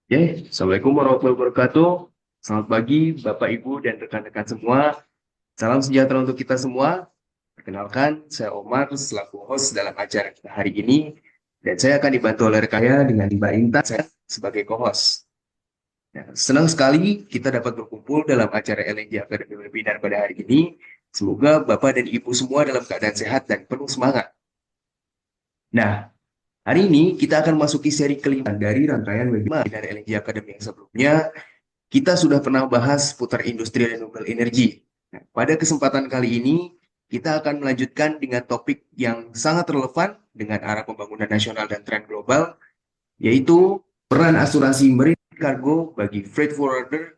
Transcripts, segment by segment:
Assalamualaikum warahmatullahi wabarakatuh. Selamat pagi, Bapak, Ibu, dan rekan-rekan semua. Salam sejahtera untuk kita semua. Perkenalkan, saya Omar selaku host dalam acara kita hari ini. Dan saya akan dibantu oleh rekan saya dengan Mbak Intan saya sebagai co-host. Nah, senang sekali kita dapat berkumpul dalam acara LNG Academy Webinar pada hari ini. Semoga Bapak dan Ibu semua dalam keadaan sehat dan penuh semangat. Nah, hari ini kita akan masuki seri kelima dari rangkaian webinar LNG Academy yang sebelumnya. Kita sudah pernah bahas seputar industri renewable energy. Nah, pada kesempatan kali ini, kita akan melanjutkan dengan topik yang sangat relevan dengan arah pembangunan nasional dan tren global, yaitu peran asuransi marine cargo bagi freight forwarder,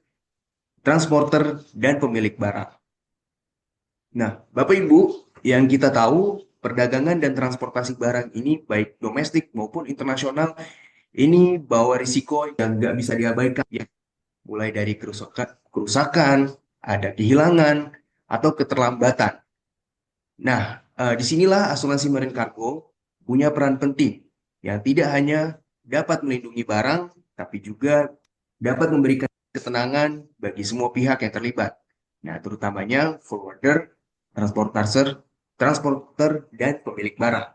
transporter, dan pemilik barang. Nah, Bapak Ibu, yang kita tahu, perdagangan dan transportasi barang ini, baik domestik maupun internasional, ini bawa risiko yang nggak bisa diabaikan, ya, mulai dari kerusakan, ada kehilangan, atau keterlambatan. Nah, disinilah asuransi marine cargo punya peran penting yang tidak hanya dapat melindungi barang, tapi juga dapat memberikan ketenangan bagi semua pihak yang terlibat. Nah, terutamanya forwarder, transporter, transporter, dan pemilik barang.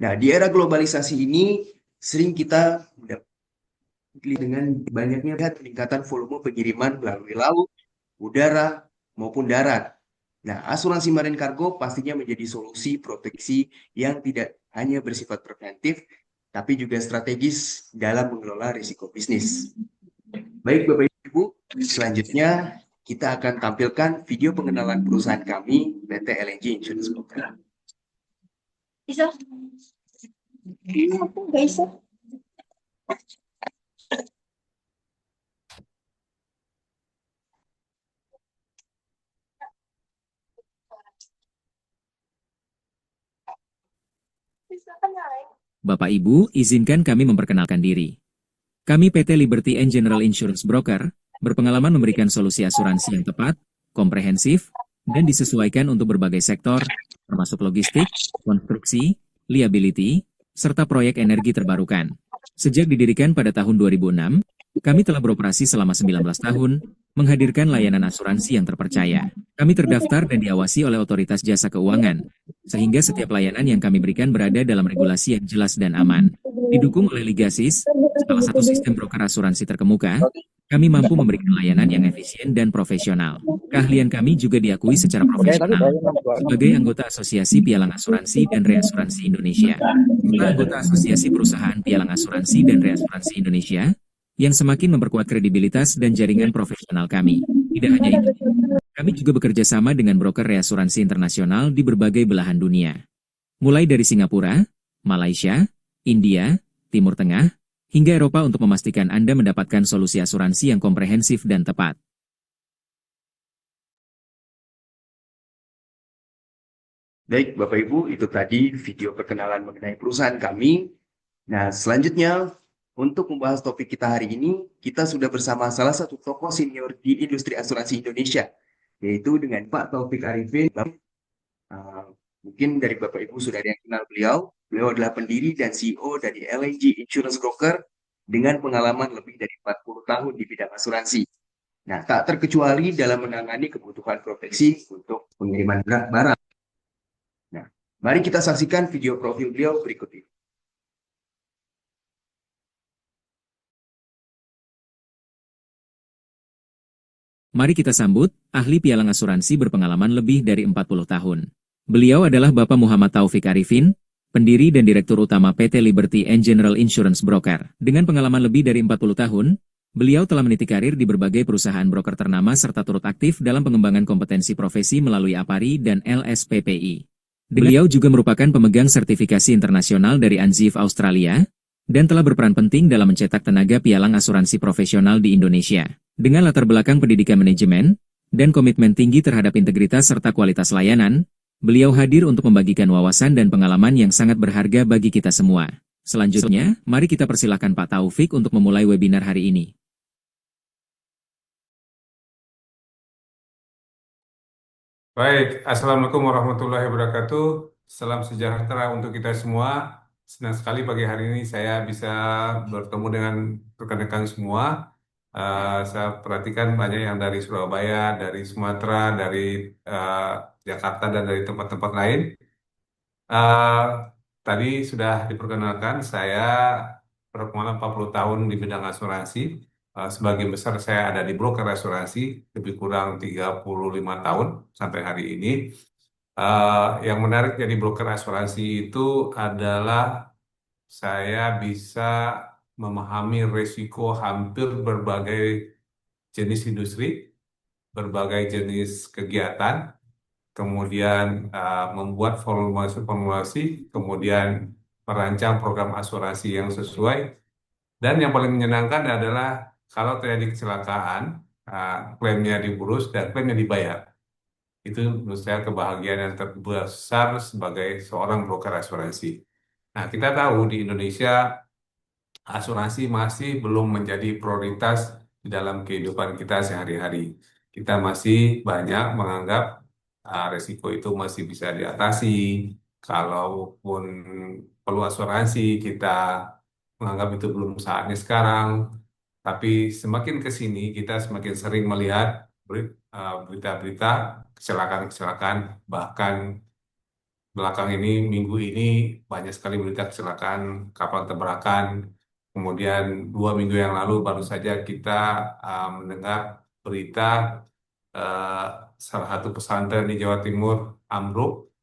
Nah, di era globalisasi ini sering kita dengan banyaknya peningkatan volume pengiriman melalui laut, udara, maupun darat. Nah, asuransi marine cargo pastinya menjadi solusi proteksi yang tidak hanya bersifat preventif, tapi juga strategis dalam mengelola risiko bisnis. Baik, Bapak Ibu, selanjutnya kita akan tampilkan video pengenalan perusahaan kami, PT LNG Insurance Broker. Bisa? Aku nggak bisa. Bapak Ibu, izinkan kami memperkenalkan diri. Kami PT Liberty and General Insurance Broker, berpengalaman memberikan solusi asuransi yang tepat, komprehensif, dan disesuaikan untuk berbagai sektor, termasuk logistik, konstruksi, liability, serta proyek energi terbarukan. Sejak didirikan pada tahun 2006, kami telah beroperasi selama 19 tahun, menghadirkan layanan asuransi yang terpercaya. Kami terdaftar dan diawasi oleh Otoritas Jasa Keuangan, sehingga setiap layanan yang kami berikan berada dalam regulasi yang jelas dan aman. Didukung oleh Ligasis, salah satu sistem broker asuransi terkemuka, kami mampu memberikan layanan yang efisien dan profesional. Keahlian kami juga diakui secara profesional sebagai anggota Asosiasi Pialang Asuransi dan Reasuransi Indonesia, serta anggota Asosiasi Perusahaan Pialang Asuransi dan Reasuransi Indonesia, yang semakin memperkuat kredibilitas dan jaringan profesional kami. Tidak hanya itu, kami juga bekerja sama dengan broker reasuransi internasional di berbagai belahan dunia, mulai dari Singapura, Malaysia, India, Timur Tengah, hingga Eropa untuk memastikan Anda mendapatkan solusi asuransi yang komprehensif dan tepat. Baik, Bapak Ibu, itu tadi video perkenalan mengenai perusahaan kami. Nah, selanjutnya untuk membahas topik kita hari ini, kita sudah bersama salah satu tokoh senior di industri asuransi Indonesia, yaitu dengan Pak Taufik Arifin. Mungkin dari Bapak Ibu sudah ada yang kenal beliau. Beliau adalah pendiri dan CEO dari LNG Insurance Broker dengan pengalaman lebih dari 40 tahun di bidang asuransi. Nah, tak terkecuali dalam menangani kebutuhan proteksi untuk pengiriman barang. Nah, mari kita saksikan video profil beliau berikut ini. Mari kita sambut, ahli pialang asuransi berpengalaman lebih dari 40 tahun. Beliau adalah Bapak Muhammad Taufik Arifin, pendiri dan Direktur Utama PT Liberty and General Insurance Broker. Dengan pengalaman lebih dari 40 tahun, beliau telah meniti karir di berbagai perusahaan broker ternama serta turut aktif dalam pengembangan kompetensi profesi melalui APARI dan LSPPI. Beliau juga merupakan pemegang sertifikasi internasional dari ANZIIF Australia, dan telah berperan penting dalam mencetak tenaga pialang asuransi profesional di Indonesia. Dengan latar belakang pendidikan manajemen, dan komitmen tinggi terhadap integritas serta kualitas layanan, beliau hadir untuk membagikan wawasan dan pengalaman yang sangat berharga bagi kita semua. Selanjutnya, mari kita persilakan Pak Taufik untuk memulai webinar hari ini. Baik, Assalamualaikum warahmatullahi wabarakatuh. Salam sejahtera untuk kita semua. senang sekali pagi hari ini saya bisa bertemu dengan rekan-rekan semua. Saya perhatikan banyak yang dari Surabaya, dari Sumatera, dari eh, Jakarta, dan dari tempat-tempat lain. Eh, Tadi sudah diperkenalkan, saya berpengalaman 40 tahun di bidang asuransi. Sebagian besar saya ada di broker asuransi, lebih kurang 35 tahun sampai hari ini. Yang menarik jadi broker asuransi itu adalah saya bisa memahami risiko hampir berbagai jenis industri, berbagai jenis kegiatan, kemudian membuat formulasi, kemudian merancang program asuransi yang sesuai, dan yang paling menyenangkan adalah kalau terjadi kecelakaan, klaimnya diurus dan klaimnya dibayar. Itu menurut saya kebahagiaan yang terbesar sebagai seorang broker asuransi. Nah, kita tahu di Indonesia asuransi masih belum menjadi prioritas di dalam kehidupan kita sehari-hari. Kita masih banyak menganggap resiko itu masih bisa diatasi. Kalaupun perlu asuransi, kita menganggap itu belum saatnya sekarang. Tapi semakin ke sini, kita semakin sering melihat berita-berita kecelakaan-kecelakaan, bahkan belakang ini, minggu ini, banyak sekali berita kecelakaan kapal tabrakan. Kemudian 2 minggu yang lalu baru saja kita mendengar berita eh, salah satu pesantren di Jawa Timur ambruk,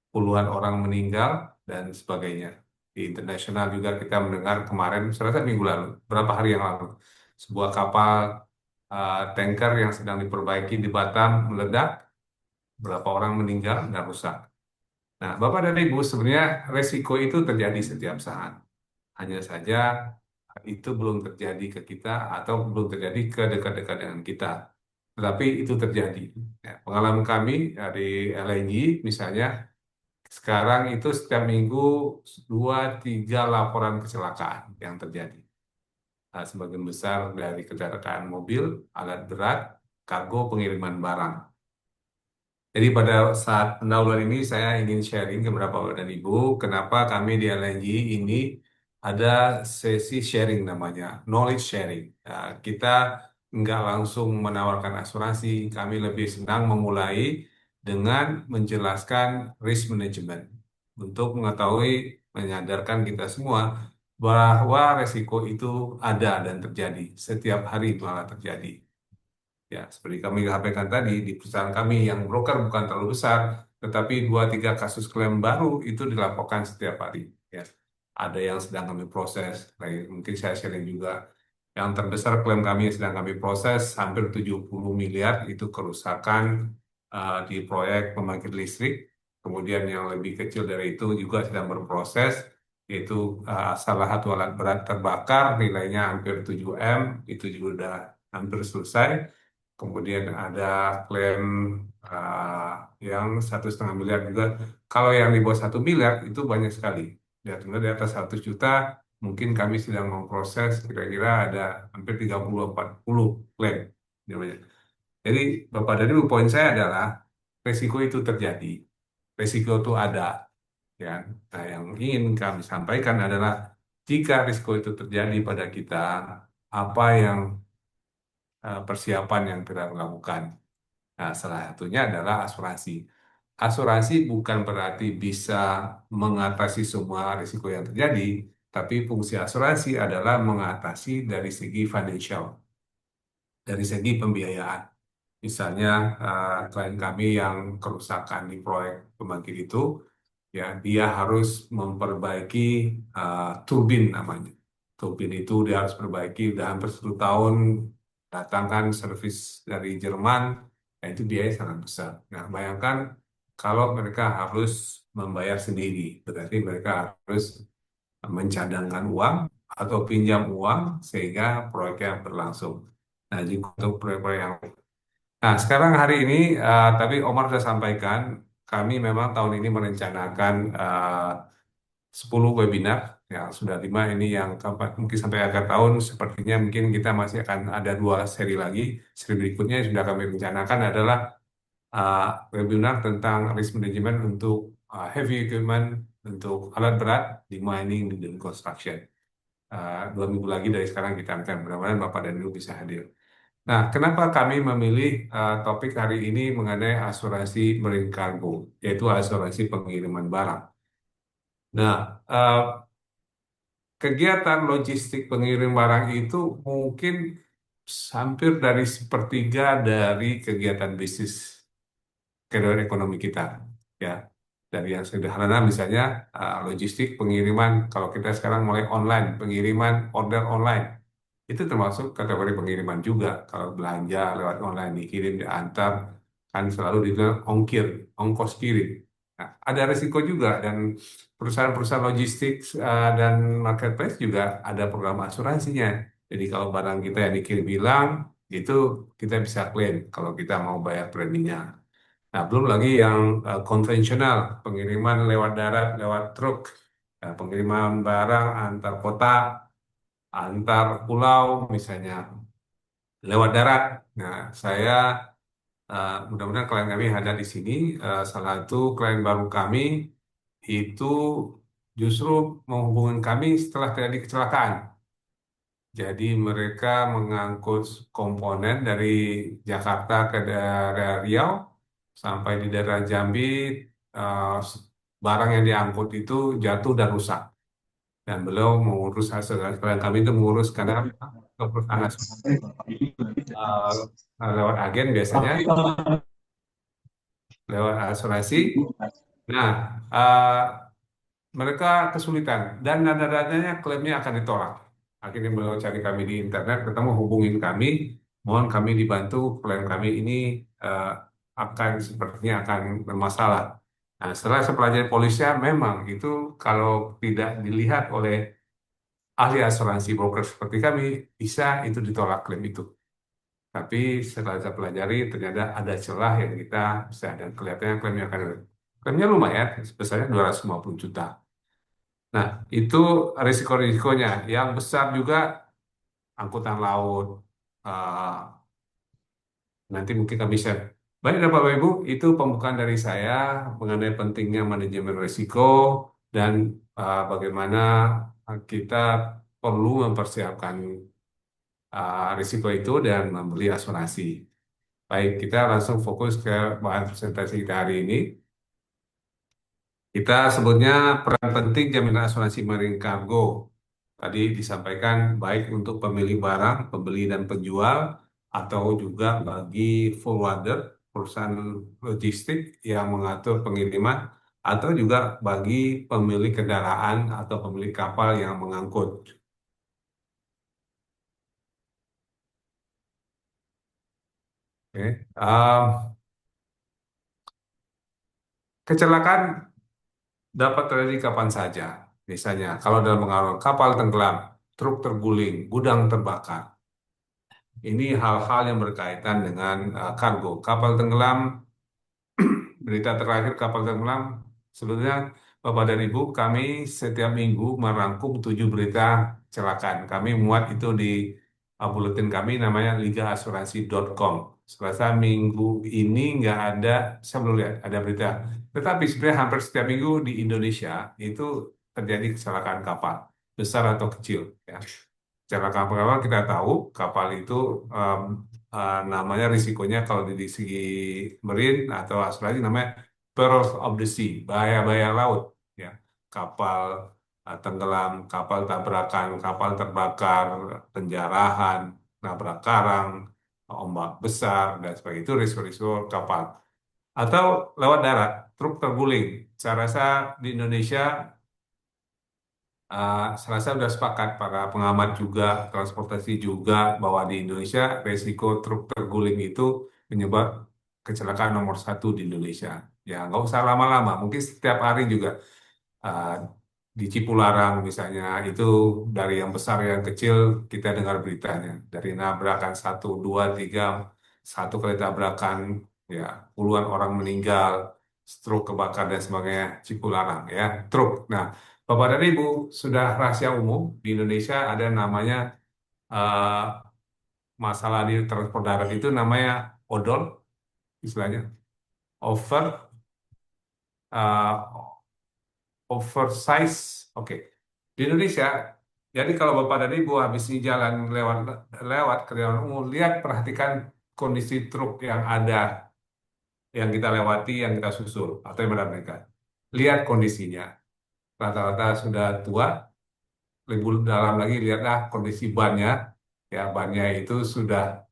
puluhan orang meninggal, dan sebagainya. Di internasional juga kita mendengar kemarin, saya rasa minggu lalu, berapa hari yang lalu, sebuah kapal tanker yang sedang diperbaiki di Batam meledak, berapa orang meninggal dan rusak. Nah, Bapak dan Ibu, sebenarnya resiko itu terjadi setiap saat. Hanya saja itu belum terjadi ke kita atau belum terjadi ke dekat-dekat dengan kita. Tetapi itu terjadi. Ya, pengalaman kami dari LNG misalnya, sekarang itu setiap minggu 2-3 laporan kecelakaan yang terjadi. Nah, sebagian besar dari kecelakaan mobil, alat berat, kargo, pengiriman barang. Jadi pada saat pendahuluan ini saya ingin sharing ke beberapa Bapak dan Ibu kenapa kami di LNG ini ada sesi sharing namanya, knowledge sharing. Nah, kita nggak langsung menawarkan asuransi, kami lebih senang memulai dengan menjelaskan risk management untuk mengetahui, menyadarkan kita semua bahwa resiko itu ada dan terjadi, setiap hari malah terjadi. Ya, seperti kami sampaikan tadi, di perusahaan kami yang broker bukan terlalu besar, tetapi 2-3 kasus klaim baru itu dilaporkan setiap hari. Ya, ada yang sedang kami proses, mungkin saya sharing juga. Yang terbesar klaim kami yang sedang kami proses, hampir 70 miliar itu kerusakan di proyek pembangkit listrik. Kemudian yang lebih kecil dari itu juga sedang berproses, yaitu salah satu alat berat terbakar, nilainya hampir 7 M, itu juga sudah hampir selesai. Kemudian ada klaim yang 1,5 miliar juga. Kalau yang di bawah 1 miliar itu banyak sekali. Ya, tentu di atas 100 juta mungkin kami sedang memproses kira-kira ada hampir 30-40 klaim. Namanya. Jadi Bapak dari poin saya adalah resiko itu terjadi. Resiko itu ada. Ya. Nah, yang ingin kami sampaikan adalah jika risiko itu terjadi pada kita, apa yang persiapan yang kita lakukan. Nah, salah satunya adalah asuransi. Asuransi bukan berarti bisa mengatasi semua risiko yang terjadi, tapi fungsi asuransi adalah mengatasi dari segi financial, dari segi pembiayaan. Misalnya, klien kami yang kerusakan di proyek pembangkit itu, ya dia harus memperbaiki turbin namanya. Turbin itu dia harus perbaiki, udah hampir 10 tahun, datangkan servis dari Jerman, nah itu biaya sangat besar. Nah, bayangkan kalau mereka harus membayar sendiri, berarti mereka harus mencadangkan uang atau pinjam uang sehingga proyeknya berlangsung. Nah, juga untuk proyek-proyek yang Nah, sekarang hari ini, tapi Omar sudah sampaikan, kami memang tahun ini merencanakan 10 webinar, yang sudah 5 ini yang keempat, mungkin sampai akhir tahun, sepertinya mungkin kita masih akan ada 2 seri lagi. Seri berikutnya yang sudah kami rencanakan adalah uh, webinar tentang risk management untuk heavy equipment untuk alat berat di mining dan construction. 2 minggu lagi dari sekarang kita akan mudah-mudahan Bapak dan Ibu bisa hadir. Nah, kenapa kami memilih topik hari ini mengenai asuransi marine cargo, yaitu asuransi pengiriman barang. Nah, kegiatan logistik pengirim barang itu mungkin hampir dari sepertiga dari kegiatan bisnis kegiatan ekonomi kita, ya. Dari yang sederhana misalnya logistik pengiriman, kalau kita sekarang mulai online, pengiriman order online, itu termasuk kategori pengiriman juga. Kalau belanja lewat online dikirim diantar, kan selalu dibilang ongkir, ongkos kirim. Nah, ada risiko juga dan perusahaan-perusahaan logistik dan marketplace juga ada program asuransinya. Jadi kalau barang kita yang dikirim hilang, itu kita bisa klaim kalau kita mau bayar preminya. Nah, belum lagi yang konvensional, pengiriman lewat darat, lewat truk, pengiriman barang antar kota, antar pulau, misalnya lewat darat. Nah, saya mudah-mudahan klien kami ada di sini. Salah satu klien baru kami itu justru menghubungkan kami setelah terjadi kecelakaan. Jadi mereka mengangkut komponen dari Jakarta ke daerah Riau sampai di daerah Jambi, eh, barang yang diangkut itu jatuh dan rusak. Dan beliau mengurus hasil klien kami itu mengurus karena ke perusahaan lewat agen biasanya, lewat asuransi. Nah, mereka kesulitan dan nada-nadanya klaimnya akan ditolak. Akhirnya beliau cari kami di internet, ketemu hubungin kami, mohon kami dibantu, klien kami ini eh, akan sepertinya akan bermasalah. Nah, setelah saya pelajari polisian, memang itu kalau tidak dilihat oleh ahli asuransi broker seperti kami, bisa itu ditolak klaim itu. Tapi setelah saya pelajari, ternyata ada celah yang kita bisa, dan kelihatannya klaimnya lumayan, sebesarnya 250 juta. Nah, itu risiko-risikonya. Yang besar juga angkutan laut. Eh, Nanti mungkin kami share. Baik, Bapak Ibu, itu pembukaan dari saya mengenai pentingnya manajemen risiko dan bagaimana kita perlu mempersiapkan risiko itu dan membeli asuransi. Baik, kita langsung fokus ke bahan presentasi kita hari ini. Kita sebutnya peran penting jaminan asuransi marine cargo. Tadi disampaikan baik untuk pemilik barang, pembeli dan penjual, atau juga bagi forwarder, perusahaan logistik yang mengatur pengiriman, atau juga bagi pemilik kendaraan atau pemilik kapal yang mengangkut. Oke. Kecelakaan dapat terjadi kapan saja. Misalnya, kalau dalam pengalaman kapal tenggelam, truk terguling, gudang terbakar. Ini hal-hal yang berkaitan dengan kargo. Kapal tenggelam, berita terakhir kapal tenggelam, sebetulnya Bapak dan Ibu, kami setiap minggu merangkum 7 berita kecelakaan. Kami muat itu di buletin kami namanya ligaasuransi.com. Selasa minggu ini nggak ada, saya belum lihat ada berita. Tetapi sebenarnya hampir setiap minggu di Indonesia itu terjadi kecelakaan kapal, besar atau kecil. Ya. Kecelakaan kapal kita tahu kapal itu namanya risikonya kalau di segi marine atau asuransi namanya perils of the sea, bahaya-bahaya laut. Ya. Kapal tenggelam, kapal tabrakan, kapal terbakar, penjarahan, nabrak karang, ombak besar, dan sebagainya. Itu risiko-risiko kapal. Atau lewat darat, truk terguling. Saya rasa di Indonesia, saya rasa sudah sepakat para pengamat juga, transportasi juga, bahwa di Indonesia risiko truk terguling itu penyebab kecelakaan nomor 1 di Indonesia. Ya, nggak usah lama-lama, mungkin setiap hari juga. uh, di Cipularang misalnya itu dari yang besar yang kecil kita dengar beritanya dari nabrakan 1, 2, 3 satu kali tabrakan ya puluhan orang meninggal, stroke, kebakar dan sebagainya Cipularang ya truk. Nah, Bapak dan Ibu, sudah rahasia umum di Indonesia ada namanya uh, masalah di transport darat itu namanya odol, istilahnya over uh, oversize. Oke. Di Indonesia, jadi kalau Bapak dan Ibu habis ini jalan lewat lewat ke jalan umum, lihat perhatikan kondisi truk yang ada, yang kita lewati, yang kita susul, atau yang benar mereka. Lihat kondisinya. Rata-rata sudah tua, lebih dalam lagi lihatlah kondisi bannya. Ya, bannya itu sudah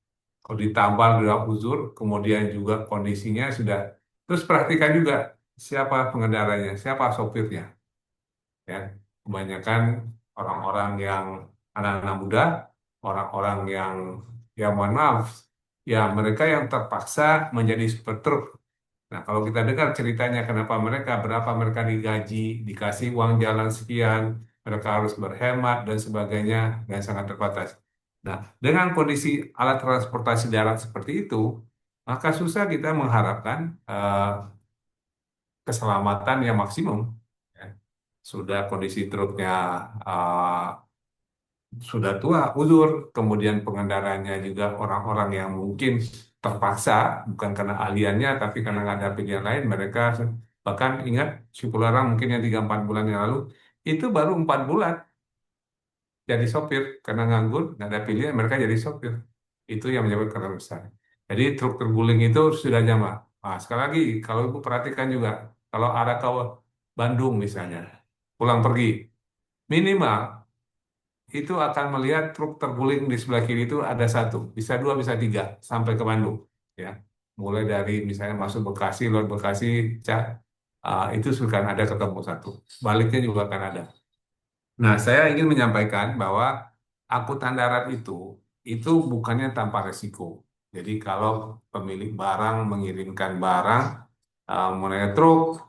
kalau ditambal sudah uzur, kemudian juga kondisinya sudah. Terus perhatikan juga siapa pengendaranya, siapa sopirnya. Ya, kebanyakan orang-orang yang anak-anak muda, orang-orang yang ya mohon maaf, ya mereka yang terpaksa menjadi supir truk. Nah, kalau kita dengar ceritanya kenapa mereka, berapa mereka digaji, dikasih uang jalan sekian, mereka harus berhemat dan sebagainya, dan sangat terbatas. Nah, dengan kondisi alat transportasi darat seperti itu, maka susah kita mengharapkan keselamatan yang maksimum. Ya. Sudah kondisi truknya uh, sudah tua, uzur, kemudian pengendaranya juga orang-orang yang mungkin terpaksa, bukan karena ahliannya, tapi karena nggak ada pilihan lain, mereka bahkan ingat Syukurlarang mungkin yang 3-4 bulan yang lalu, itu baru 4 bulan jadi sopir, karena nganggur, nggak ada pilihan, mereka jadi sopir. Itu yang menyebabkan karena besar. Jadi truk terguling itu sudah jamaah. Nah, sekali lagi, kalau Ibu perhatikan juga, kalau arah ke Bandung misalnya, pulang pergi, minimal itu akan melihat truk terguling di sebelah kiri itu ada satu, bisa dua, bisa tiga, sampai ke Bandung. Ya, mulai dari misalnya masuk Bekasi, luar Bekasi, itu sudah ada ketemu satu. Baliknya juga akan ada. Nah, saya ingin menyampaikan bahwa angkutan darat itu bukannya tanpa resiko. Jadi kalau pemilik barang mengirimkan barang mengenai truk,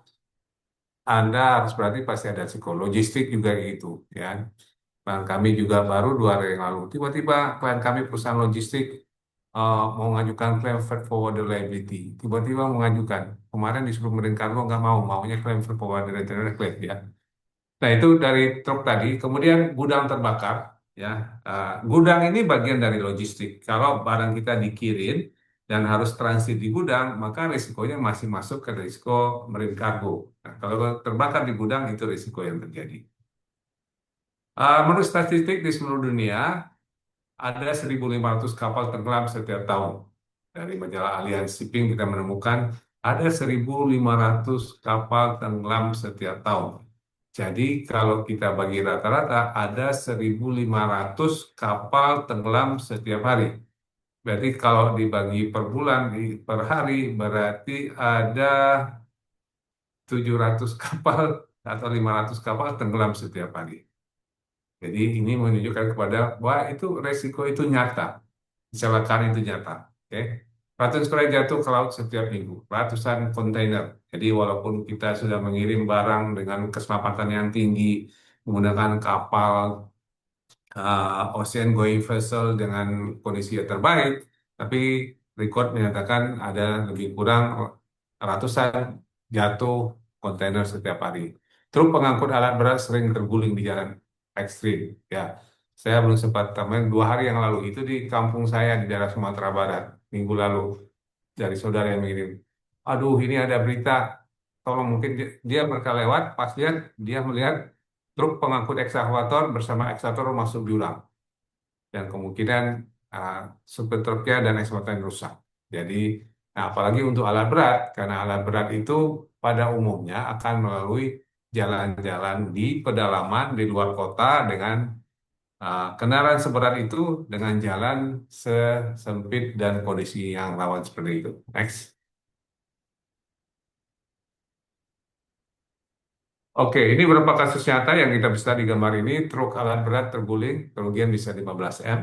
Anda harus berarti pasti ada risiko. Logistik juga gitu, ya. Klien kami juga baru 2 hari yang lalu. Tiba-tiba klien kami perusahaan logistik mau mengajukan claim freight forwarder liability. Tiba-tiba mengajukan. Kemarin disuruh Marine Cargo nggak mau, maunya claim freight forwarder claim ya. Nah itu dari truk tadi. Kemudian gudang terbakar. Ya, gudang ini bagian dari logistik. Kalau barang kita dikirim dan harus transit di gudang, maka risikonya masih masuk ke risiko Marine Cargo. Nah, kalau terbakar di gudang itu risiko yang terjadi. Menurut statistik di seluruh dunia, ada 1.500 kapal tenggelam setiap tahun. Dari majalah Allianz Shipping kita menemukan ada 1.500 kapal tenggelam setiap tahun. Jadi kalau kita bagi rata-rata ada 1.500 kapal tenggelam setiap hari. Berarti kalau dibagi per bulan, per hari, berarti ada 700 kapal atau 500 kapal tenggelam setiap hari. Jadi ini menunjukkan kepada bahwa itu resiko itu nyata, kecelakaan itu nyata. Oke, ratusan kuda jatuh ke laut setiap minggu, ratusan kontainer. Jadi walaupun kita sudah mengirim barang dengan keselamatan yang tinggi, menggunakan kapal ocean going vessel dengan kondisi yang terbaik, tapi record menyatakan ada lebih kurang ratusan jatuh kontainer setiap hari. Truk pengangkut alat berat sering terguling di jalan ekstrim. Ya, saya belum sempat temuin 2 hari yang lalu itu di kampung saya di daerah Sumatera Barat minggu lalu dari saudara yang mengirim. Aduh, ini ada berita. Tolong mungkin dia mereka lewat, pas lihat dia melihat truk pengangkut ekskavator bersama ekskavator masuk jurang dan kemungkinan uh, supir truknya dan ekskavatornya rusak. Jadi, nah, apalagi untuk alat berat, karena alat berat itu pada umumnya akan melalui jalan-jalan di pedalaman di luar kota dengan kendaraan seberat itu dengan jalan sesempit dan kondisi yang rawan seperti itu. Next. Oke, ini beberapa kasus nyata yang kita bisa di gambar ini. Truk alat berat terguling, kerugian bisa 15 M.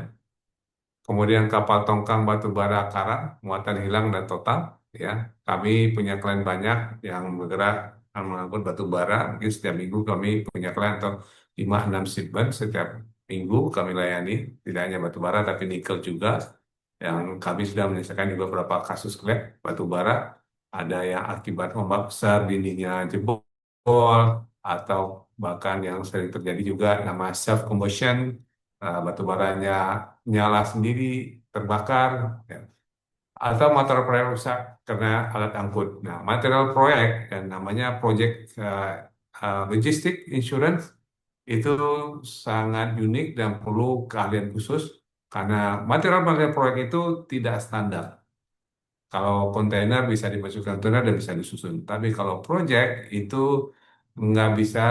Kemudian kapal tongkang batu bara karam, muatan hilang dan total. Ya, kami punya klien banyak yang bergerak mengangkut batu bara. Mungkin setiap minggu kami punya klien atau 5-6 shipment setiap minggu kami layani. Tidak hanya batu bara tapi nikel juga. Yang kami sudah menyelesaikan juga beberapa kasus klien batu bara. Ada yang akibat ombak besar dindingnya jebol atau bahkan yang sering terjadi juga nama self combustion, batu baranya nyala sendiri, terbakar. Ya. atau material proyek rusak karena alat angkut. Nah, material proyek dan namanya project logistik insurance itu sangat unik dan perlu keahlian khusus karena material-material proyek itu tidak standar. Kalau kontainer bisa dimasukkan kontainer dan bisa disusun. Tapi kalau project itu nggak bisa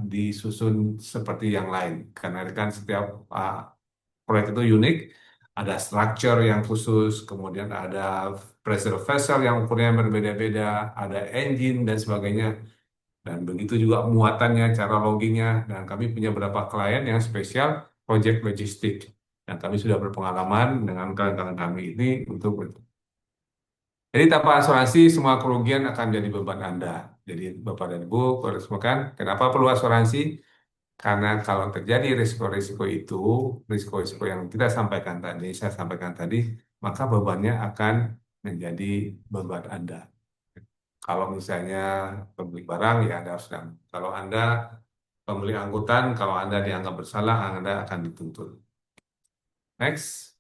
disusun seperti yang lain. Karena kan setiap proyek itu unik, ada structure yang khusus, kemudian ada pressure vessel yang ukurnya berbeda-beda, ada engine dan sebagainya. Dan begitu juga muatannya, cara loggingnya. Dan kami punya beberapa klien yang spesial project logistik. Dan kami sudah berpengalaman dengan klien-klien kami ini untuk jadi tanpa asuransi semua kerugian akan jadi beban Anda. Jadi Bapak dan Ibu harus makan. Kenapa perlu asuransi? Karena kalau terjadi risiko-risiko itu, risiko-risiko yang kita sampaikan tadi, saya sampaikan tadi, maka bebannya akan menjadi beban Anda. Kalau misalnya pembeli barang, ya Anda harus dam. Kalau Anda pembeli angkutan, kalau Anda dianggap bersalah, Anda akan dituntut. Next.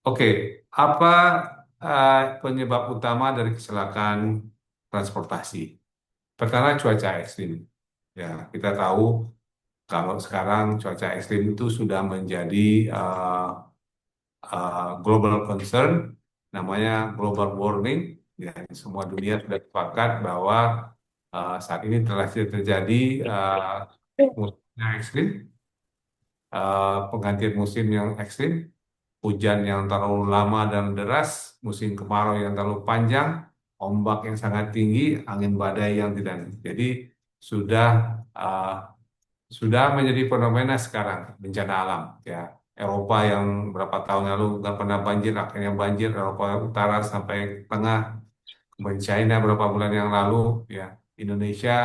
Oke, apa penyebab utama dari kecelakaan transportasi? Pertama, cuaca ekstrim. Ya, kita tahu kalau sekarang cuaca ekstrim itu sudah menjadi global concern, namanya global warming. Ya, semua dunia sudah sepakat bahwa saat ini telah terjadi musim yang ekstrim, penggantian musim yang ekstrim, hujan yang terlalu lama dan deras, musim kemarau yang terlalu panjang, ombak yang sangat tinggi, angin badai yang tidak. Jadi sudah uh, sudah menjadi fenomena sekarang bencana alam. Ya, Eropa yang berapa tahun lalu nggak pernah banjir, akhirnya banjir. Eropa Utara sampai tengah, kemudian China beberapa bulan yang lalu. Ya, Indonesia,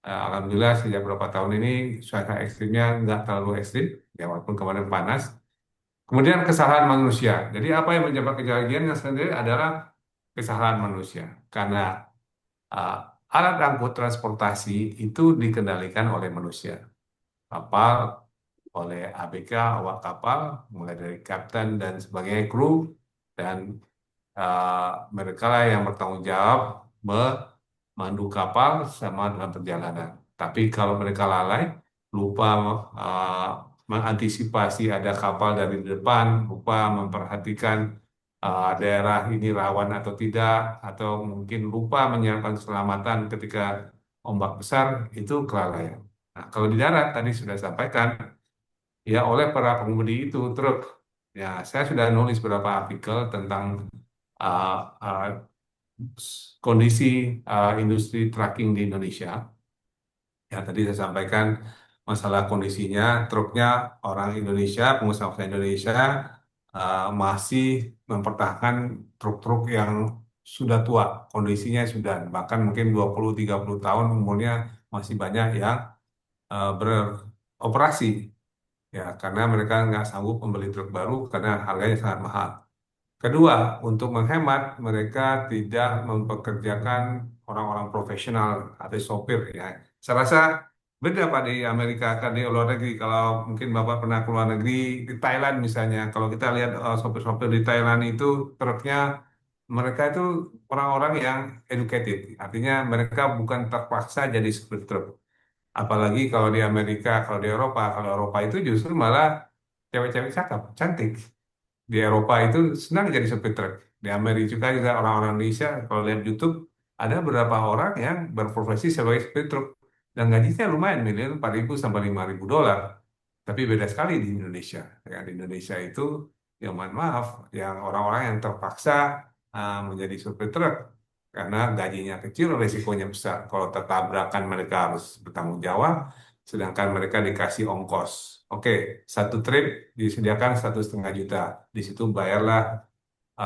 alhamdulillah sejak beberapa tahun ini cuaca ekstrimnya nggak terlalu ekstrim. Ya, walaupun kemarin panas. Kemudian kesalahan manusia. Jadi apa yang menyebabkan kejadian yang sendiri adalah kesalahan manusia. Karena uh, alat angkut transportasi itu dikendalikan oleh manusia. Kapal oleh ABK, awak kapal, mulai dari kapten dan sebagainya, kru, dan mereka lah yang bertanggung jawab memandu kapal sama dalam perjalanan. Tapi kalau mereka lalai, lupa uh, mengantisipasi ada kapal dari depan, lupa memperhatikan daerah ini rawan atau tidak, atau mungkin lupa menyiapkan keselamatan ketika ombak besar, itu kelalaian. Nah, kalau di darat tadi sudah sampaikan, ya oleh para pengemudi itu truk. Ya, saya sudah nulis beberapa artikel tentang uh, uh, kondisi industri trucking di Indonesia. Ya, tadi saya sampaikan masalah kondisinya, truknya orang Indonesia, pengusaha Indonesia masih mempertahankan truk-truk yang sudah tua, kondisinya sudah bahkan mungkin 20-30 tahun umurnya masih banyak yang beroperasi. Ya, karena mereka nggak sanggup membeli truk baru karena harganya sangat mahal. Kedua, untuk menghemat, mereka tidak mempekerjakan orang-orang profesional atau sopir. Ya, saya rasa beda Pak di Amerika, kan di luar negeri. Kalau mungkin Bapak pernah ke luar negeri, di Thailand misalnya, kalau kita lihat sopir-sopir di Thailand itu truknya, mereka itu orang-orang yang educated. Artinya mereka bukan terpaksa jadi sopir truk. Apalagi kalau di Amerika, kalau Eropa itu justru malah cewek-cewek cakep, cantik. Di Eropa itu senang jadi supir truk. Di Amerika juga orang-orang Indonesia, kalau lihat YouTube, ada beberapa orang yang berprofesi sebagai supir truk. Dan gajinya lumayan, miliar 4.000 sampai 5.000 dolar. Tapi beda sekali di Indonesia. Ya, di Indonesia itu, ya mohon maaf, yang orang-orang yang terpaksa menjadi supir truk. Karena gajinya kecil, resikonya besar. Kalau tertabrakan mereka harus bertanggung jawab, sedangkan mereka dikasih ongkos. Oke, satu trip disediakan 1,5 juta. Di situ bayarlah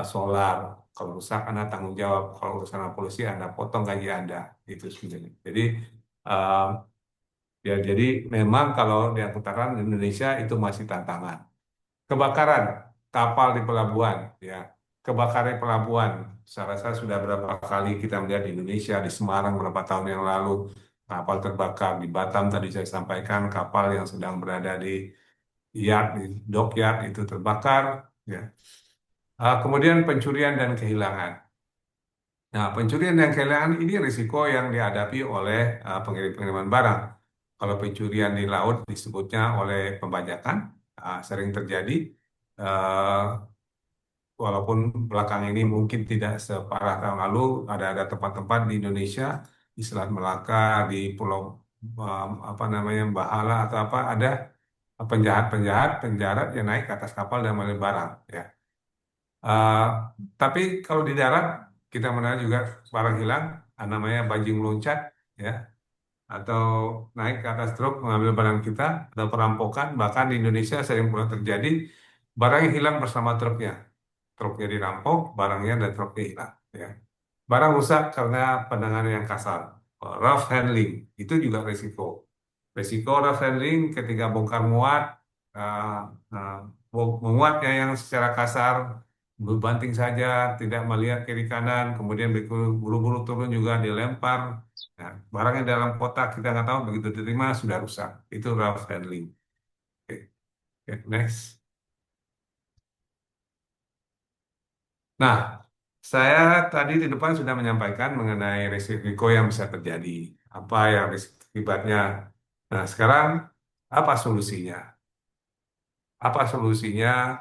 solar. Kalau rusak, Anda tanggung jawab. Kalau urusan polisi, Anda potong gaji Anda. Itu sebenarnya. Jadi, uh, ya, jadi memang kalau di angkutan Indonesia itu masih tantangan. Kebakaran kapal di pelabuhan, ya. Kebakaran pelabuhan. Saya rasa sudah berapa kali kita melihat di Indonesia, di Semarang beberapa tahun yang lalu, kapal terbakar. Di Batam tadi saya sampaikan kapal yang sedang berada di yard, di dockyard itu terbakar. Ya. Kemudian pencurian dan kehilangan. Nah, pencurian dan kehilangan ini risiko yang dihadapi oleh pengirim-pengiriman barang. Kalau pencurian di laut disebutnya oleh pembajakan, sering terjadi. Eh, Walaupun belakang ini mungkin tidak separah tahun lalu, ada tempat-tempat di Indonesia, di Selat Melaka, di Pulau apa namanya Bahala atau apa, ada penjahat yang naik ke atas kapal dan mengambil barang. Ya. Eh, tapi kalau di darat kita mengenal juga barang hilang, namanya bajing loncat, ya, atau naik ke atas truk mengambil barang kita, atau perampokan. Bahkan di Indonesia sering pernah terjadi barang yang hilang bersama truknya. Truknya dirampok, barangnya dan truknya hilang. Ya. Barang rusak karena penanganan yang kasar. Rough handling itu juga risiko. Risiko rough handling ketika bongkar muat, uh, uh, memuatnya yang secara kasar, berbanting saja, tidak melihat kiri kanan, kemudian buru-buru turun juga dilempar. Nah, barangnya dalam kotak kita nggak tahu begitu diterima sudah rusak. Itu rough handling. Oke, oke, next. Nah, saya tadi di depan sudah menyampaikan mengenai risiko yang bisa terjadi. Apa yang risiko akibatnya? Nah, sekarang apa solusinya? Apa solusinya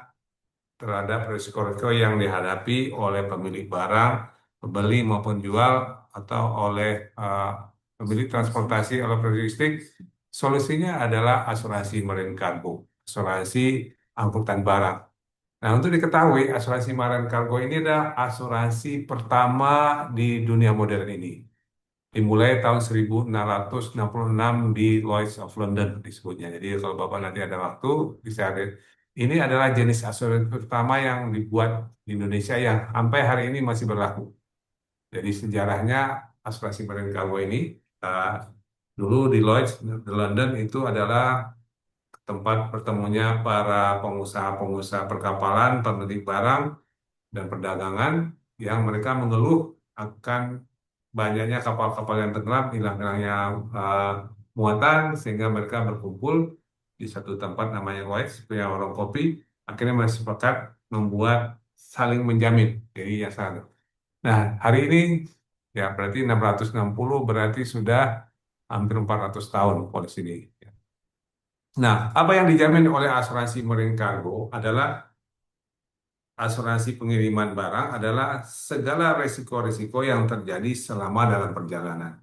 terhadap risiko-risiko yang dihadapi oleh pemilik barang, pembeli maupun jual, atau oleh pemilik transportasi atau logistik? Solusinya adalah asuransi marine cargo, asuransi angkutan barang. Nah, untuk diketahui, asuransi marine cargo ini adalah asuransi pertama di dunia modern ini. Dimulai tahun 1666 di Lloyd's of London disebutnya. Jadi kalau Bapak nanti ada waktu, bisa lihat. Ini adalah jenis asuransi pertama yang dibuat di Indonesia yang sampai hari ini masih berlaku. Jadi sejarahnya asuransi marine cargo ini, uh, dulu di Lloyd's di London itu adalah tempat bertemunya para pengusaha-pengusaha perkapalan, pemilik barang, dan perdagangan yang mereka mengeluh akan banyaknya kapal-kapal yang tenggelam, hilang-hilangnya muatan, sehingga mereka berkumpul di satu tempat namanya Lloyd's, punya warung kopi, akhirnya mereka sepakat membuat saling menjamin. Jadi ya sana. Nah, hari ini ya berarti 660 berarti sudah hampir 400 tahun polis ini. Nah, apa yang dijamin oleh asuransi marine cargo adalah asuransi pengiriman barang adalah segala risiko-risiko yang terjadi selama dalam perjalanan.